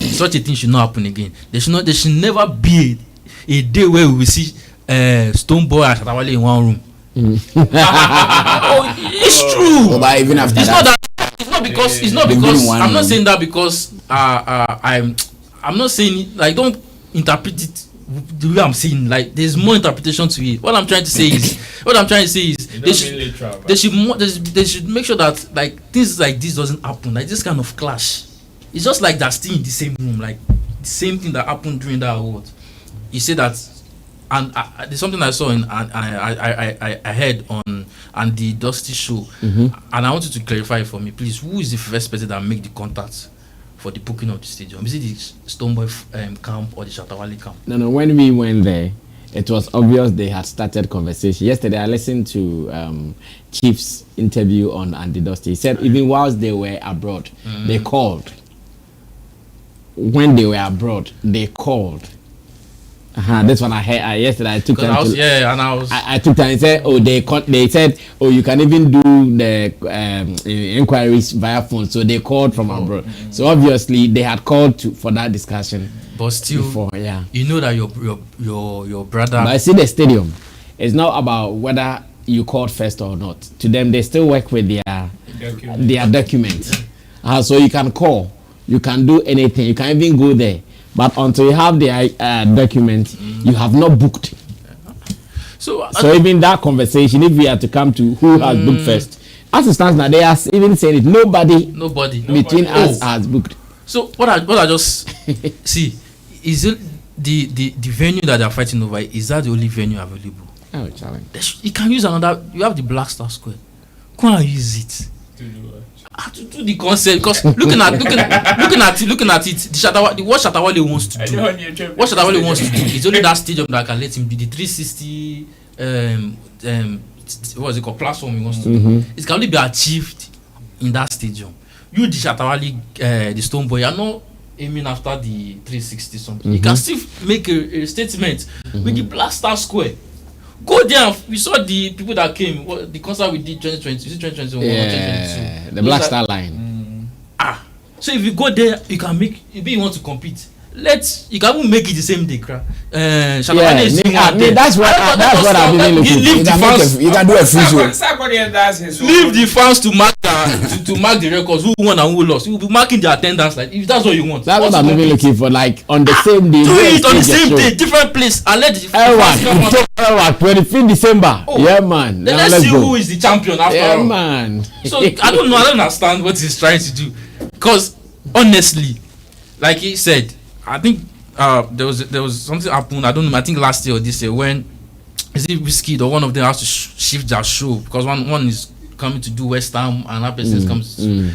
Such a thing should not happen again. There should never be a day where we will see Stonebwoy and Shatta Wale in one room. It's true. But even after it's not because I'm not saying that because I'm not saying it, like, don't interpret it the way I'm saying. Like there's more interpretation to it. What I'm trying to say is they should make sure that like things like this doesn't happen. Like this kind of clash, it's just like they're still in the same room. Like the same thing that happened during that award. You say that. And there's something I saw I heard on the Dusty show, and I want you to clarify it for me, please. Who is the first person that make the contact for the booking of the stadium? Is it the Stonebwoy camp or the Shatta Wale camp? No. When we went there, it was obvious they had started conversation. Yesterday, I listened to Chief's interview on Andy Dusty. He said even whilst they were abroad, they called. When they were abroad, they called. That's when I heard yesterday. I took time. I took time and said, they said, you can even do the inquiries via phone. So they called from abroad. So obviously they had called for that discussion. But still, before, you know that your brother. But I see the stadium. It's not about whether you called first or not. To them, they still work with their documents. So you can call, you can do anything, you can even go there. But until you have the document, you have not booked. So even that conversation, if we are to come to who has booked first, as it stands now, they are even saying it. Nobody between us has booked. So what I just see is it the venue that they are fighting over? Is that the only venue available? Oh, challenge. You can use another. You have the Black Star Square. Go and use it. To do the concept, because looking at it, what Shatta Wale wants to do, is only that stadium that can let him do the 360 what is it called, platform he wants to do. It can only be achieved in that stadium. You the Shatta Wale, the Stonebwoy, are not aiming after the 360 something. You can still make a statement with the Black Star Square. Go there. We saw the people that came. The concert we did 2020, is it 2021 or 2022? The Black Star Line. So if you go there, you can make. If you want to compete, you can even make it the same day. That's what I'm even looking for. You can do a free show. Leave the fans to mark the records. Who won and who lost. You will be marking the attendance. Like if that's what you want. That's what I'm even looking for. Like on the same day. Do it on the same day, different place, and let the fans come out. 25th December. Yeah, man. Then let's see who is the champion after all. Yeah, man. So I don't understand what he's trying to do. Because honestly, like he said, I think there was something happened. I don't know. I think last year or this year when is it Whiskey or one of them has to shift their show because one is coming to do West Ham, another person comes to.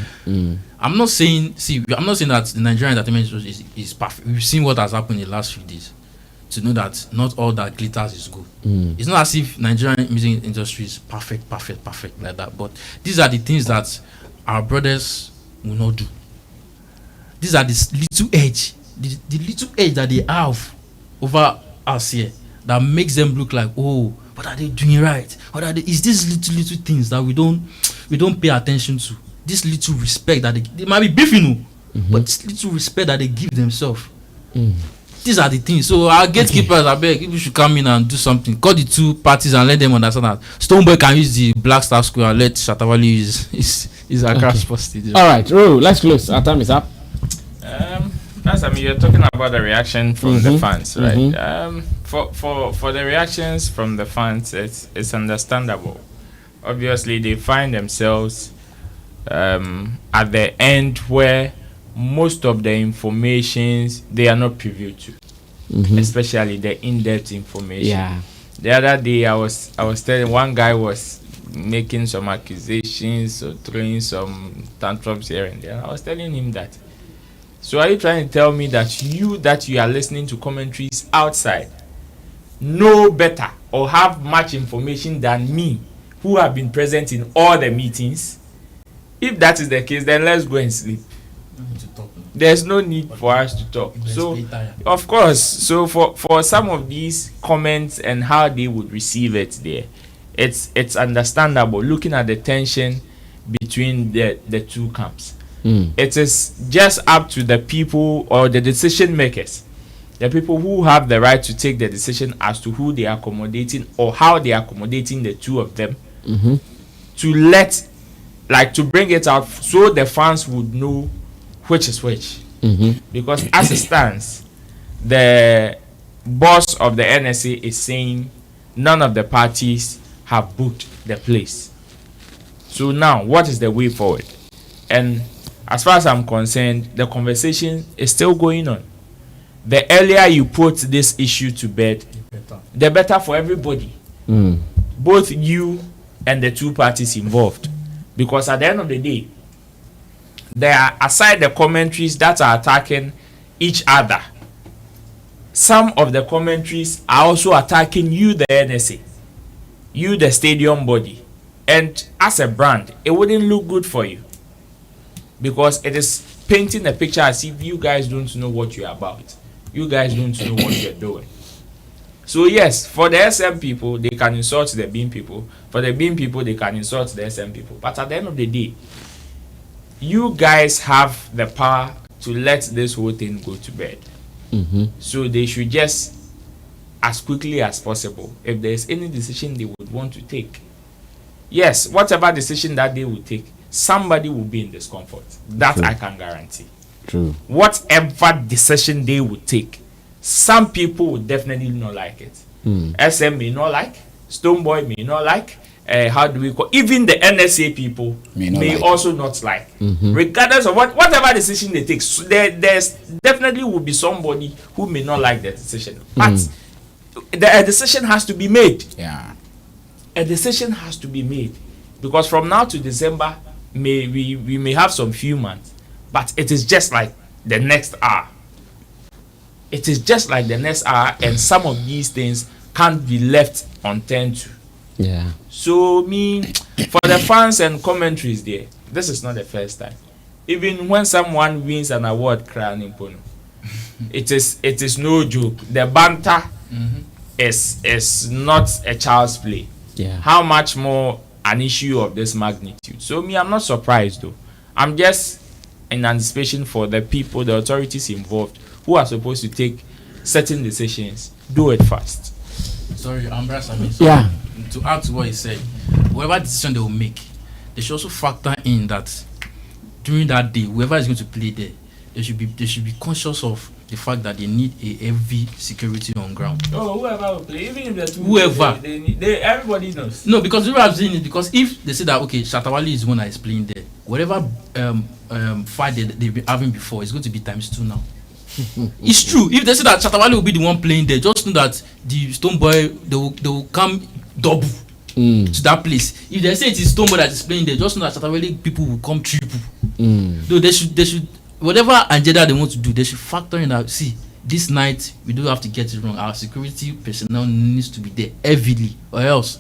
I'm not saying that the Nigerian entertainment industry is perfect. We've seen what has happened in the last few days to know that not all that glitters is good. It's not as if Nigerian music industry is perfect like that. But these are the things that our brothers will not do. These are the little edge, the little edge that they have over us here that makes them look like, oh, what are they doing right? What are they? It's these little things that we don't pay attention to. This little respect that they might be beefing, but this little respect that they give themselves. These are the things. So our gatekeepers, I beg, if you should come in and do something, call the two parties and let them understand that Stonebwoy can use the Black Star Square and let Shatta Wale use his Accra Sports Stadium. All right, let's close. Our time is up. You're talking about the reaction from the fans, right? For the reactions from the fans, it's understandable. Obviously, they find themselves at the end where most of the informations they are not privy to, especially the in-depth information. Yeah. The other day, I was telling one guy was making some accusations or throwing some tantrums here and there. I was telling him that. So are you trying to tell me that you are listening to commentaries outside know better or have much information than me, who have been present in all the meetings? If that is the case, then let's go and sleep. There's no need for us to talk. So, of course, so for some of these comments and how they would receive it there, it's understandable looking at the tension between the two camps. It is just up to the people or the decision makers, the people who have the right to take the decision as to who they are accommodating or how they are accommodating the two of them, to bring it out so the fans would know which is which. Because as it stands, the boss of the NSA is saying none of the parties have booked the place. So now, what is the way forward? And as far as I'm concerned, the conversation is still going on. The earlier you put this issue to bed, the better for everybody. Both you and the two parties involved. Because at the end of the day, there are, aside the commentaries that are attacking each other, some of the commentaries are also attacking you, the NSA, you, the stadium body. And as a brand, it wouldn't look good for you. Because it is painting a picture as if you guys don't know what you're about. You guys don't know what you're doing. So yes, for the SM people, they can insult the Beam people. For the Beam people, they can insult the SM people. But at the end of the day, you guys have the power to let this whole thing go to bed. So they should just, as quickly as possible, if there's any decision they would want to take, yes, whatever decision that they would take, somebody will be in discomfort. That True. I can guarantee. True. Whatever decision they would take, some people would definitely not like it. SM may not like, Stonebwoy may not like, even the NSA people may also not like. Regardless of whatever decision they take, so there's definitely will be somebody who may not like the decision. But a decision has to be made. Yeah. A decision has to be made. Because from now to December, we may have some few months, but it is just like the next hour. It is just like the next hour, and some of these things can't be left untended to. Yeah. So for the fans and commentaries there, this is not the first time. Even when someone wins an award, crowning Pono, it is no joke. The banter is not a child's play. Yeah. How much more an issue of this magnitude? So I'm not surprised though. I'm just in anticipation for the people, the authorities involved, who are supposed to take certain decisions. Do it fast. Sorry, Sammy. Yeah. To add to what he said, whatever decision they will make, they should also factor in that during that day, whoever is going to play there, they should be conscious of the fact that they need a heavy security on ground. Oh, whoever will play, even if the whoever, everybody knows. No, because people have seen it. Because if they say that okay, Shatta Wale is the one that is playing there, whatever fight they've been having before is going to be ×2 now. It's true. If they say that Shatta Wale will be the one playing there, just know that the Stonebwoy they will come double. to that place. If they say it is Stonebwoy that is playing there, just know that Shatta Wale people will come triple. Though they should whatever agenda they want to do, they should factor in that. See, this night we don't have to get it wrong. Our security personnel needs to be there heavily, or else.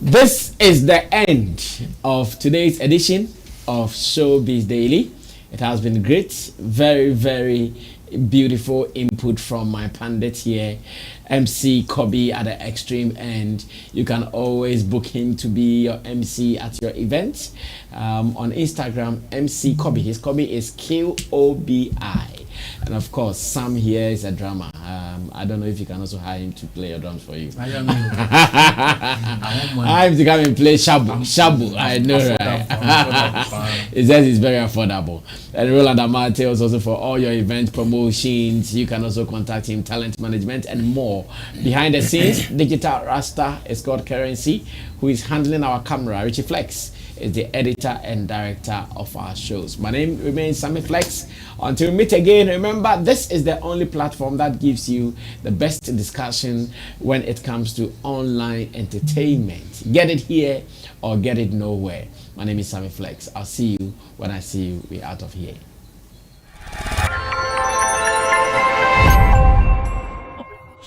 This is the end of today's edition of Showbiz Daily. It has been great, very, very beautiful input from my pundit here, MC Kobe at the extreme end. You can always book him to be your MC at your event. On Instagram, MC Kobe. His Kobe is Kobi. And of course, Sam here is a drummer. I don't know if you can also hire him to play your drums for you. I am. I have to come and play shabu. Shabu, I know, right? It says it's very affordable. And Roland Amate also for all your event promotions. You can also contact him, talent management and more. Behind the scenes, Digital Rasta is called Currency, who is handling our camera. Richie Flex is the editor and director of our shows. My name remains Sammy Flex. Until we meet again, remember this is the only platform that gives you the best discussion when it comes to online entertainment. Get it here or get it nowhere. My name is Sammy Flex. I'll see you when I see you. We're out of here.